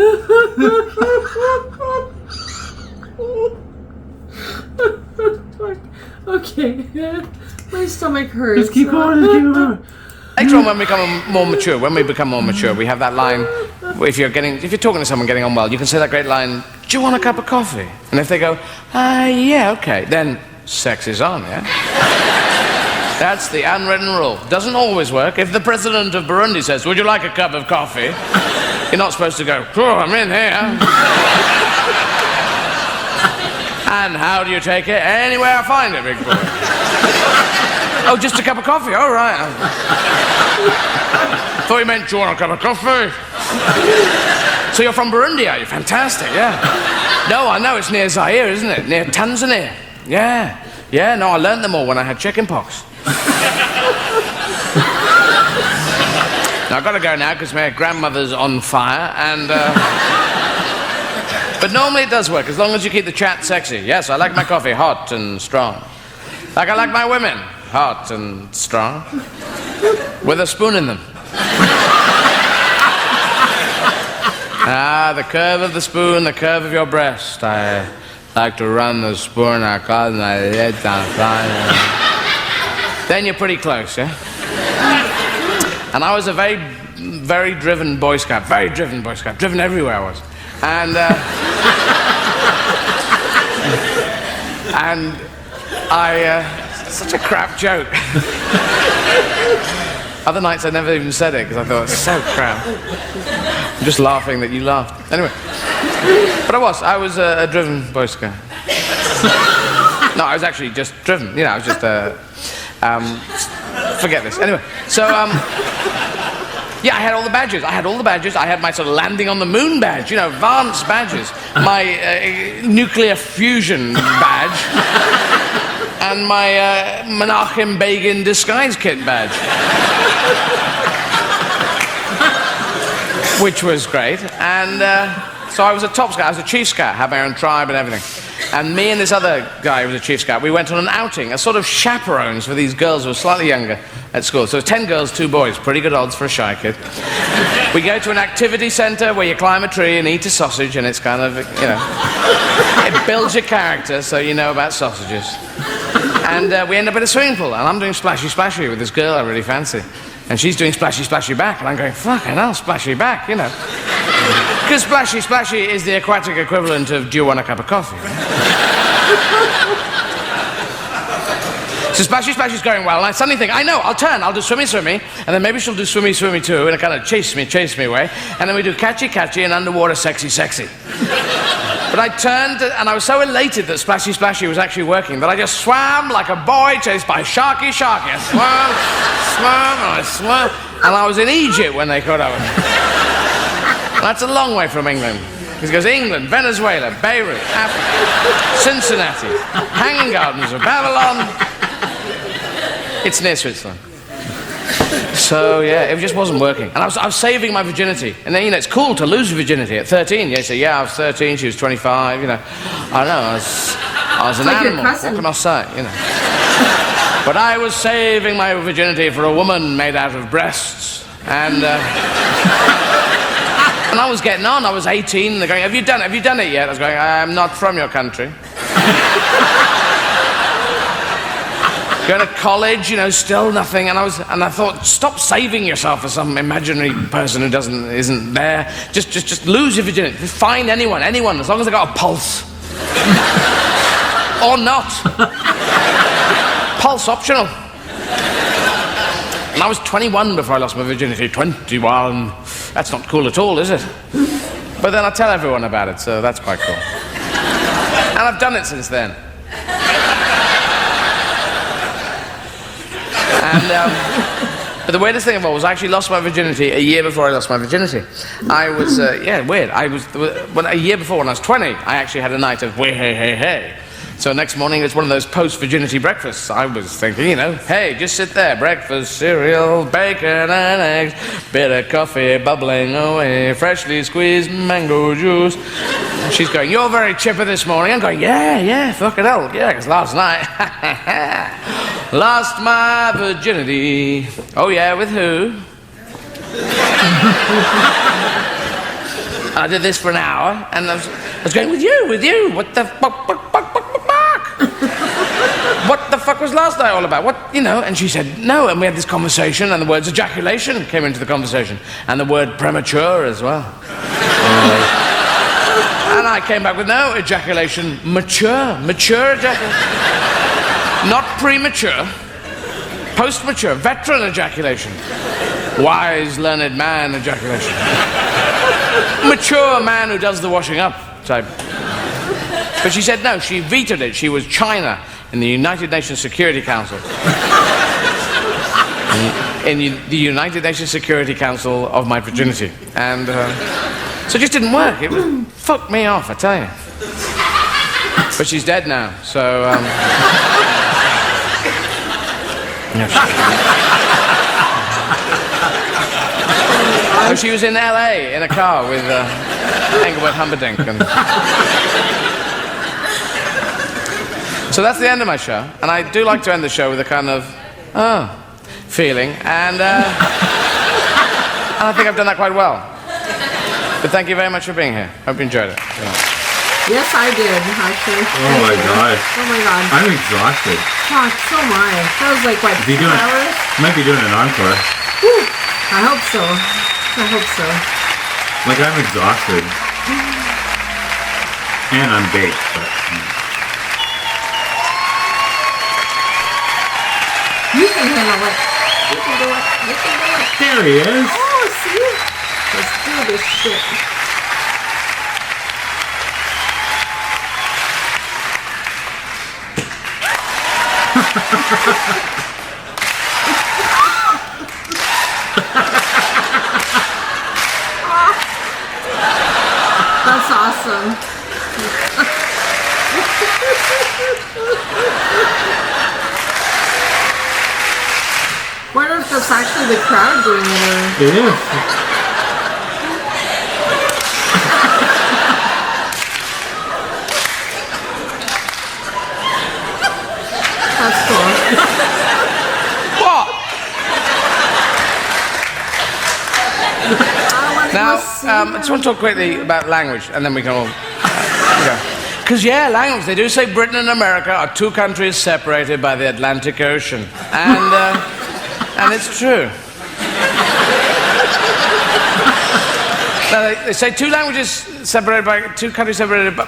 Okay. My stomach hurts.
Just keep going, just keep going.
Later on, when we become more mature, we have that line. If you're talking to someone getting on well, you can say that great line, do you want a cup of coffee? And if they go, yeah, okay, then sex is on, yeah? That's the unwritten rule. Doesn't always work. If the president of Burundi says, would you like a cup of coffee? You're not supposed to go, oh, I'm in here. And how do you take it? Anywhere I find it, big boy. Oh, just a cup of coffee? All right. Thought you meant, do you want a cup of coffee? So you're from Burundi, are you? Fantastic, yeah. No, I know, it's near Zaire, isn't it? Near Tanzania. Yeah. Yeah, no, I learned them all when I had chickenpox. Now, I've got to go now because my grandmother's on fire, and... But normally it does work, as long as you keep the chat sexy. Yes, I like my coffee hot and strong. Like I like my women, hot and strong. With a spoon in them. Ah, the curve of the spoon, the curve of your breast. I like to run the spoon across my lips and then you're pretty close, yeah? And I was a very, very driven Boy Scout. Very driven Boy Scout. Driven everywhere I was. And such a crap joke. Other nights I never even said it because I thought it's so crap. I'm just laughing that you laughed. Anyway, but I was a driven Boy Scout. No, I was actually just driven. You know, I was just forget this. Anyway, so yeah, I had all the badges. I had my sort of landing on the moon badge, you know, advanced badges. My nuclear fusion badge. And my Menachem Begin disguise kit badge. Which was great. And so I was a top scout. I was a chief scout. Had my own tribe and everything. And me and this other guy who was a chief scout, we went on an outing, a sort of chaperones for these girls who were slightly younger at school. So 10 girls, 2 boys. Pretty good odds for a shy kid. We go to an activity centre where you climb a tree and eat a sausage, and it's kind of, you know, it builds your character so you know about sausages. And we end up in a swimming pool, and I'm doing splashy splashy with this girl I really fancy. And she's doing splashy splashy back, and I'm going, fucking hell, splashy back, you know. Because splashy splashy is the aquatic equivalent of, do you want a cup of coffee? So splashy splashy's going well, and I suddenly think, I know, I'll turn, I'll do swimmy swimmy, and then maybe she'll do swimmy swimmy too, in a kind of chase me way, and then we do catchy catchy and underwater sexy sexy. But I turned, and I was so elated that splashy splashy was actually working that I just swam like a boy chased by sharky sharky. I swam, and I was in Egypt when they caught up with me. That's a long way from England. Because it goes England, Venezuela, Beirut, Africa, Cincinnati, Hanging Gardens of Babylon. It's near Switzerland. So, yeah, it just wasn't working. And I was saving my virginity. And then, you know, it's cool to lose your virginity at 13. You say, yeah, I was 13, she was 25, you know. I don't know, I was an animal. What can I say, you know? But I was saving my virginity for a woman made out of breasts. And I was getting on. I was 18, and they're going, have you done it yet? I was going, I'm not from your country. Going to college, you know, still nothing. And I thought, stop saving yourself for some imaginary person who isn't there. Just lose your virginity. Just find anyone, as long as they got a pulse. Or not. Pulse optional. And I was 21 before I lost my virginity. 21. That's not cool at all, is it? But then I tell everyone about it, so that's quite cool. And I've done it since then. But the weirdest thing of all was I actually lost my virginity a year before I lost my virginity. I was, weird. A year before, when I was 20, I actually had a night of way, hey, hey, hey. So next morning, it's one of those post-virginity breakfasts. I was thinking, you know, hey, just sit there. Breakfast, cereal, bacon and eggs, bit of coffee bubbling away, freshly squeezed mango juice. And she's going, you're very chipper this morning. I'm going, yeah, fucking hell. Yeah, because last night, lost my virginity. Oh, yeah, with who? I did this for an hour, and I was going, with you. What the fuck? What the fuck was last night all about? What, you know? And she said, no. And we had this conversation, and the words ejaculation came into the conversation, and the word premature as well. And I came back with no ejaculation, mature ejaculation. Not premature, post-mature, veteran ejaculation. Wise, learned man ejaculation. Mature man who does the washing up type. But she said no, she vetoed it. She was China in the United Nations Security Council. in the United Nations Security Council of my virginity. And so it just didn't work. It fucked me off, I tell you. But she's dead now, so... Oh, she was in LA in a car with Engelbert Humperdinck. So that's the end of my show, and I do like to end the show with a kind of feeling, and I think I've done that quite well. But thank you very much for being here. Hope you enjoyed it.
Yes, I did, actually.
Oh my god.
Oh my god.
I'm exhausted.
Fuck, so am I. That was like, what, 2 hours?
Might be doing an encore.
Whew. I hope so.
Like, I'm exhausted. And I'm baked, but...
You can handle it. You can do it.
There he is.
Oh, see? Let's do this shit. That's awesome. Wonder if that's actually the crowd doing it.
It is.
That's cool.
What? Now, I just want to talk quickly about language, and then we can all go. Because, language, they do say Britain and America are two countries separated by the Atlantic Ocean. And it's true. Now, they say two countries separated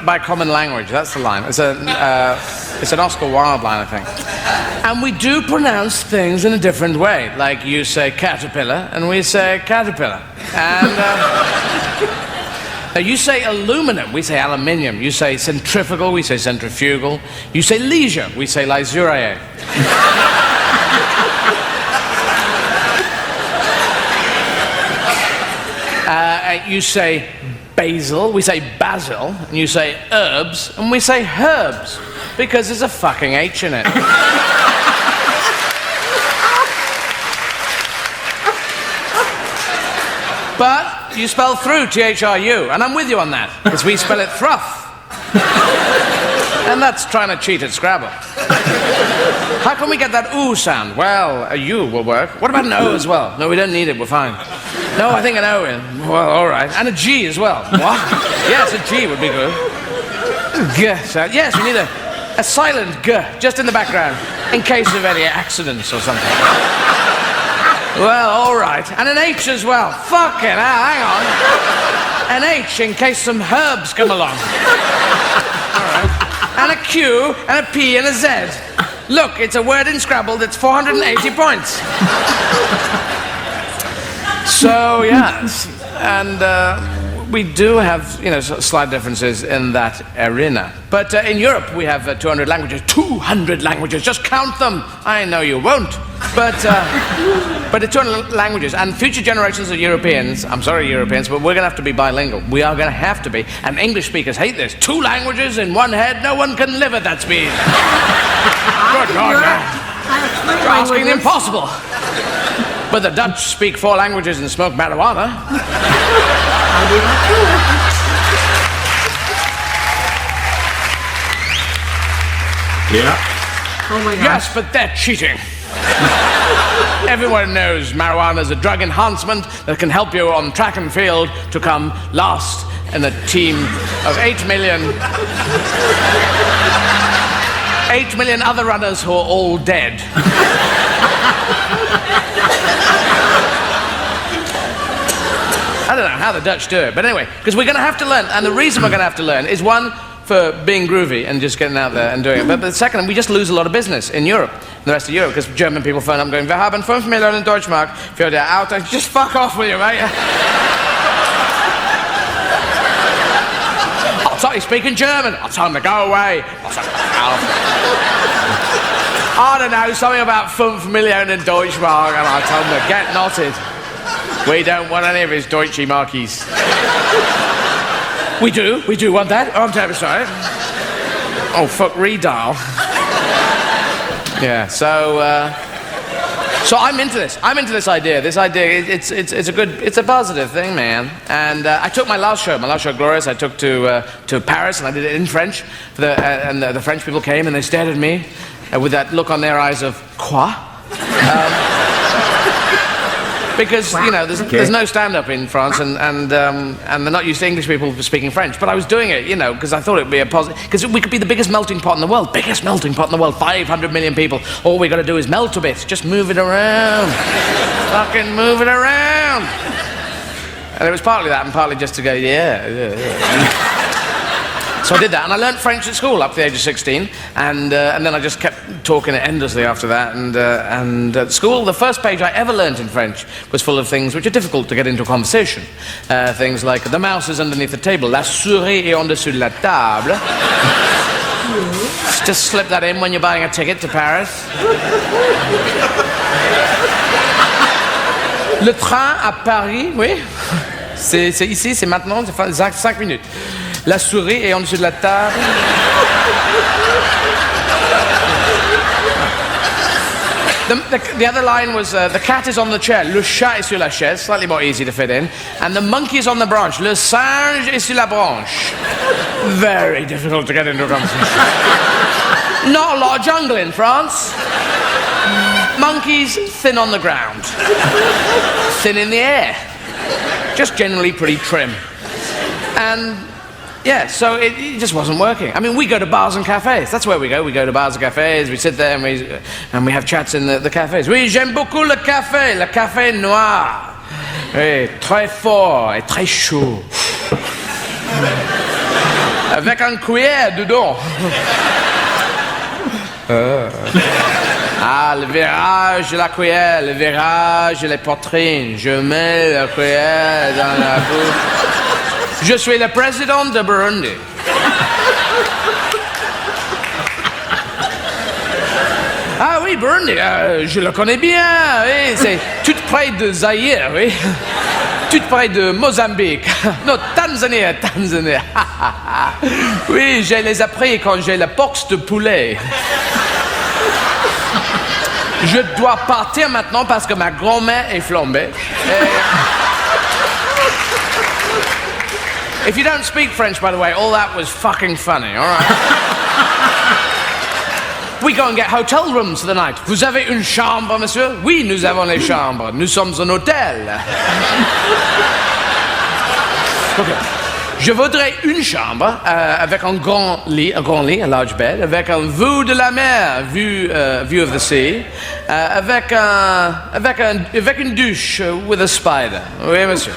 by common language. That's the line. It's an Oscar Wilde line, I think. And we do pronounce things in a different way. Like you say caterpillar, and we say caterpillar. And now you say aluminum, we say aluminium. You say centrifugal, we say centrifugal. You say leisure, we say leisure. You say basil, we say basil, and you say herbs, and we say herbs, because there's a fucking H in it. But you spell through, T-H-R-U, and I'm with you on that, because we spell it thruff. And that's trying to cheat at Scrabble. How can we get that ooh sound? Well, a U will work. What about an O as well? No, we don't need it, we're fine. No, I think an O in. Well, all right. And a G as well. What? Yes, a G would be good. G sound. Yes, we need a silent G, just in the background. in case of any accidents or something. Well, all right. And an H as well. Fucking hell, hang on. An H in case some herbs come along. All right. And a Q, and a P, and a Z. Look, it's a word in Scrabble that's 480 points. So, yes. And we do have, slight differences in that arena. But in Europe, we have 200 languages. 200 languages, just count them. I know you won't. But it's 200 languages. And future generations of Europeans, I'm sorry, Europeans, but we're going to have to be bilingual. We are going to have to be. And English speakers hate this. 2 languages in one head, no one can live at that speed. Good Lord, man. You're asking the impossible. But the Dutch speak 4 languages and smoke marijuana.
Yeah.
Oh my gosh.
Yes, but they're cheating. Everyone knows marijuana is a drug enhancement that can help you on track and field to come last in a team of 8 million other runners who are all dead. I don't know how the Dutch do it, but anyway, because we're going to have to learn, and the reason we're going to have to learn is, one, for being groovy and just getting out there and doing it, but the second, we just lose a lot of business in Europe, in the rest of Europe, because German people phone up going, "Wir haben 5 Millionen Deutschmark für die Auto." Just fuck off with you, mate. I'll tell you speaking German. I'll tell them to go away. I don't know, something about 5 Millionen Deutschmark, and I'll tell them to get knotted. We don't want any of his Deutsche Markies. We do want that. Oh, I'm terribly sorry. Oh, fuck, redial. Yeah, so I'm into this. I'm into this idea. This idea, it's a positive thing, man. And I took my last show, Glorious, I took to Paris, and I did it in French. And the French people came, and they stared at me with that look on their eyes of, quoi? Because, there's no stand-up in France, and they're not used to English people speaking French. But I was doing it, because I thought it would be a positive... Because we could be the biggest melting pot in the world. Biggest melting pot in the world. 500 million people. All we got to do is melt a bit. Just move it around. Fucking move it around. And it was partly that, and partly just to go, yeah. So I did that, and I learned French at school up to the age of 16, and then I just kept talking it endlessly after that. And at school, the first page I ever learned in French was full of things which are difficult to get into conversation. Things like, the mouse is underneath the table, la souris est en dessous de la table. Just slip that in when you're buying a ticket to Paris. Le train à Paris, oui. C'est ici, c'est maintenant, c'est 5 minutes. La souris est en dessous de la table. The other line was, the cat is on the chair, le chat est sur la chaise, slightly more easy to fit in, and the monkey is on the branch, le singe est sur la branche. Very difficult to get into a conversation. Not a lot of jungle in France. Monkeys, thin on the ground. Thin in the air. Just generally pretty trim. And... yeah, so it just wasn't working. I mean, we go to bars and cafes. That's where we go. We go to bars and cafes. We sit there and we have chats in the cafes. Oui, j'aime beaucoup le café noir. Oui, très fort et très chaud. Avec un cuillère dedans. Ah, le virage de la cuillère, le virage de la poitrine. Je mets la cuillère dans la bouche. Je suis le président de Burundi. Ah oui, Burundi, je le connais bien, oui, c'est tout près de Zaïre, oui. Tout près de Mozambique. Non, Tanzanie. Oui, je les appris quand j'ai la boxe de poulet. Je dois partir maintenant parce que ma grand-mère est flambée. If you don't speak French, by the way, all that was fucking funny, all right? We go and get hotel rooms for the night. Vous avez une chambre, monsieur? Oui, nous avons les chambres. Nous sommes un hôtel. Okay. Je voudrais une chambre avec un grand lit, a large bed, avec un vue de la mer, view of the sea, avec une douche with a spider. Oui, monsieur.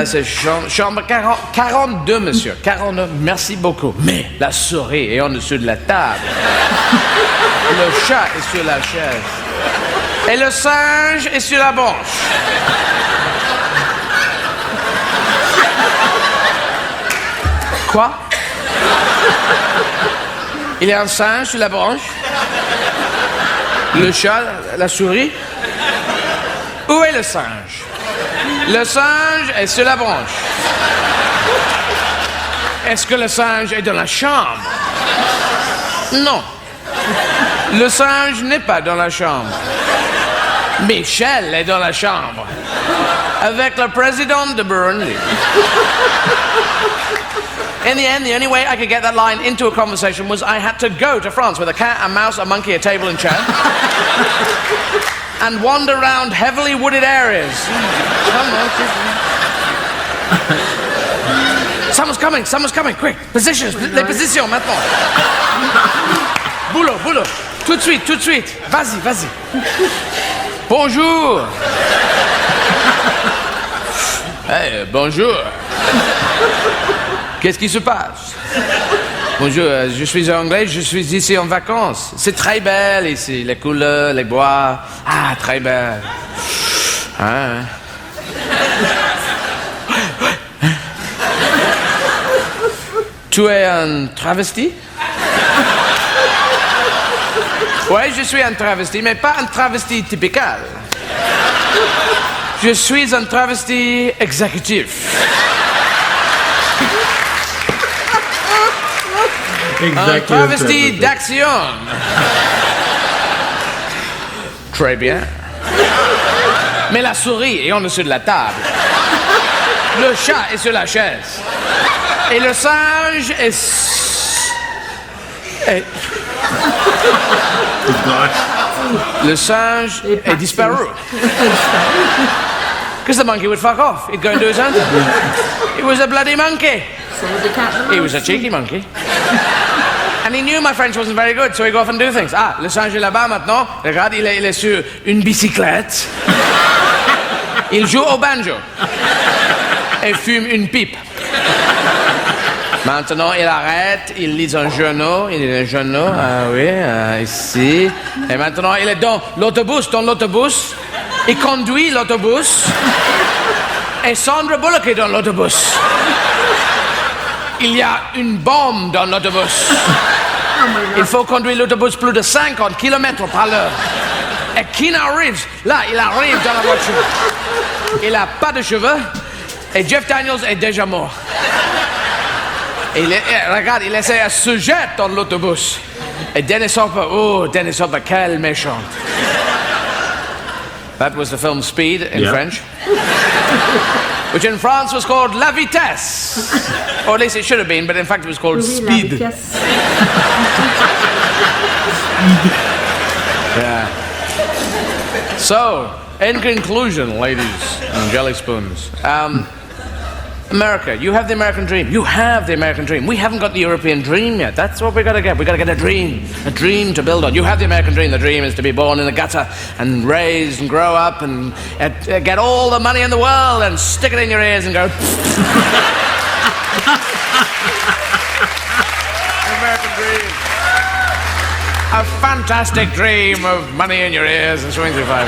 C'est chambre 42, monsieur. 42, merci beaucoup. Mais la souris est en dessous de la table. Le chat est sur la chaise. Et le singe est sur la branche. Quoi? Il y a un singe sur la branche? Le chat, la souris? Où est le singe? Le singe est sur la branche. Est-ce que le singe est dans la chambre? Non. Le singe n'est pas dans la chambre. Michel est dans la chambre. Avec le président de Burundi. In the end, the only way I could get that line into a conversation was I had to go to France with a cat, a mouse, a monkey, a table and chair. And wander around heavily wooded areas. Someone's coming, quick. Positions, les positions, maintenant. Boulot. Tout de suite. Vas-y. Bonjour. Hey, bonjour. Qu'est-ce qui se passe? Bonjour, je suis anglais, je suis ici en vacances. C'est très belle ici, les couleurs, les bois. Ah, très belle. Hein? Tu es un travesti? Oui, je suis un travesti, mais pas un travesti typical. Je suis un travesti exécutif. Un travesti d'action. Très bien. Mais la souris est en dessous de la table. Le chat est sur la chaise. Et le singe est... Le singe est disparu. Because the monkey would fuck off. He'd go and do his own thing. It was a bloody monkey.
So was the cat and the
He
mouse.
was a cheeky monkey. And he knew my French wasn't very good, so he'd go off and do things. Ah, le singe est là-bas maintenant. Regarde, il est sur une bicyclette. Il joue au banjo. Et fume une pipe. Maintenant, il arrête, il lit un journal. Ah oui, ici. Et maintenant, il est dans l'autobus. Il conduit l'autobus. Et Sandra Bullock est dans l'autobus. Il y a une bombe dans l'autobus. Il faut conduire l'autobus plus de 50 km par l'heure. Et Keanu Reeves, là, il arrive dans la voiture. Il n'a pas de cheveux. Et Jeff Daniels est déjà mort. Et regarde, il essaie à se jeter dans l'autobus. Et Dennis Hopper, quel méchant. That was the film Speed in French. Which in France was called La Vitesse. Or at least it should have been, but in fact it was called Speed. Yeah. So, in conclusion, ladies and jelly spoons, America, you have the American dream. You have the American dream. We haven't got the European dream yet. That's what we got to get. We got to get a dream to build on. You have the American dream. The dream is to be born in the gutter and raised and grow up and get all the money in the world and stick it in your ears and go. American dream. A fantastic dream of money in your ears and swing through fire.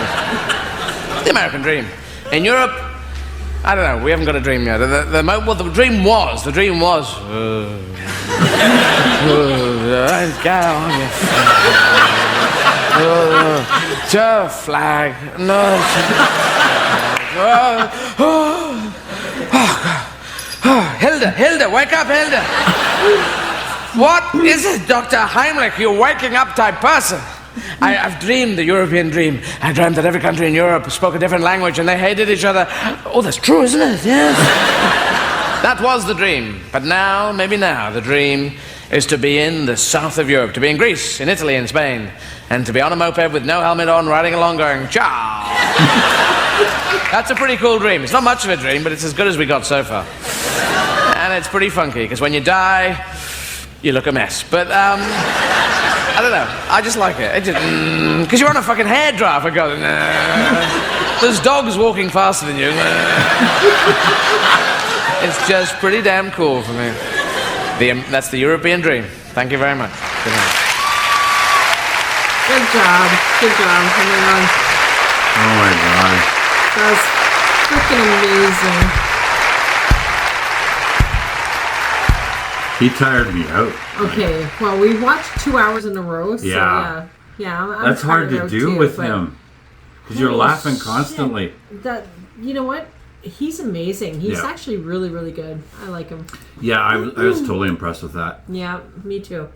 The American dream. In Europe, I don't know, we haven't got a dream yet. The dream was. Just flag. No. Hilda, wake up, Hilda. What is it, Dr. Heimlich, you waking up type person? I've dreamed the European dream. I dreamt that every country in Europe spoke a different language and they hated each other. Oh, that's true, isn't it? Yes. That was the dream. But now, maybe now, the dream is to be in the south of Europe, to be in Greece, in Italy, in Spain, and to be on a moped with no helmet on, riding along going, ciao. That's a pretty cool dream. It's not much of a dream, but it's as good as we got so far. And it's pretty funky, because when you die, you look a mess. But, I don't know. I just like it. Because you're on a fucking hairdryer, for God. There's dogs walking faster than you. It's just pretty damn cool for me. That's the European dream. Thank you very much. Good night.
Good job. Good job. Oh my God.
Oh my God.
That was freaking amazing.
He tired me out.
Okay, well, we watched 2 hours in a row, so
Yeah.
yeah. I'm
That's hard
tired
to
out
do
too,
with
but
him. Because you're
holy
laughing
shit.
constantly.
You know what? He's amazing. He's
Yeah.
actually really, really good. I like him.
Yeah, I was totally impressed with that.
Yeah, me too.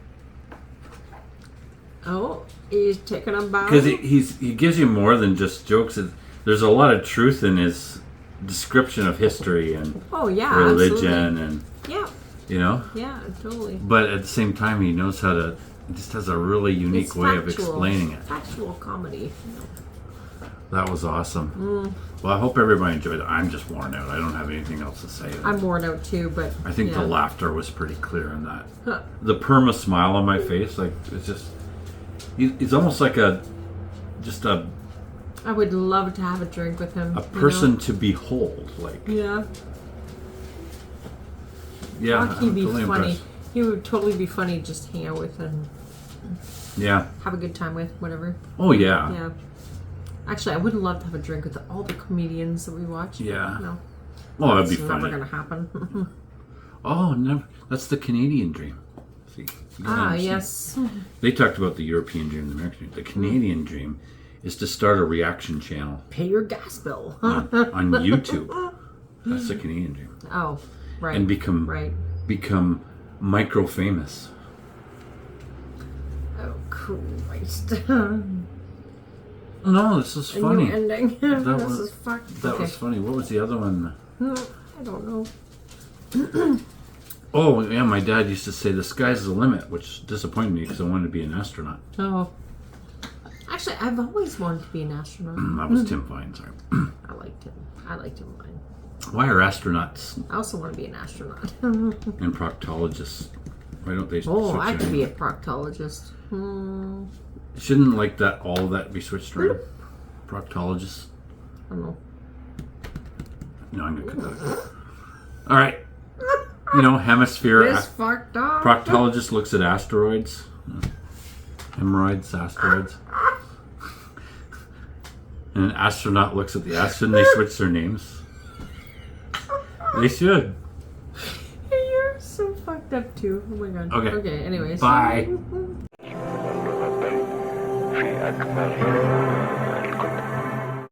Oh, he's taking a bow.
Because he gives you more than just jokes. There's a lot of truth in his description of history and
Oh yeah,
religion
absolutely.
and,
Yeah,
you know?
yeah, totally.
But at the same time, he knows how to, he just has a really unique
It's
way of
factual.
explaining it.
Factual comedy.
That was awesome. Well, I hope everybody enjoyed it. I'm just worn out. I don't have anything else to say.
I'm worn out too, but
I think
yeah.
the laughter was pretty clear in that.
Huh.
The perma smile on my face, like, it's just, he's almost like just a
I would love to have a drink with him.
person to behold. Like,
Yeah.
yeah,
Fuck, he'd
I'm
be
totally
funny.
impressed.
He would totally be funny just to hang out with and
Yeah.
have a good time with, whatever.
Oh, yeah.
Yeah. Actually, I would love to have a drink with all the comedians that we watch.
Yeah.
No.
Oh, that'd be
It's never
funny.
going to happen.
Oh, never. That's the Canadian dream. See, you gotta understand.
Yes.
They talked about the European dream and the American dream. The Canadian dream is to start a reaction channel
Pay your gas bill.
on YouTube. That's the Canadian dream.
Oh, right.
And become micro famous.
Oh, Christ.
No, this is
A
funny.
new ending.
That
This
was-
is fucked.
That
Okay.
was funny. What was the other one?
I don't know.
Oh, yeah, my dad used to say the sky's the limit, which disappointed me because I wanted to be an astronaut.
Oh. Actually, I've always wanted to be an astronaut.
That was Tim Vine, sorry.
I liked him. I liked him fine.
Why are astronauts
I also want to be an astronaut.
and proctologists? Why don't they
Oh,
switch
I could be a
around?
proctologist.
Shouldn't like that all of that be switched around? Proctologists?
I don't know.
No, I'm gonna cut that. All right. You know, hemisphere.
This fucked up.
Proctologist looks at asteroids. Hemorrhoids, asteroids. And an astronaut looks at the astronaut and they switch their names. They should.
You're so fucked up too. Oh my god.
Okay.
Okay, anyways.
Bye.
في أكبر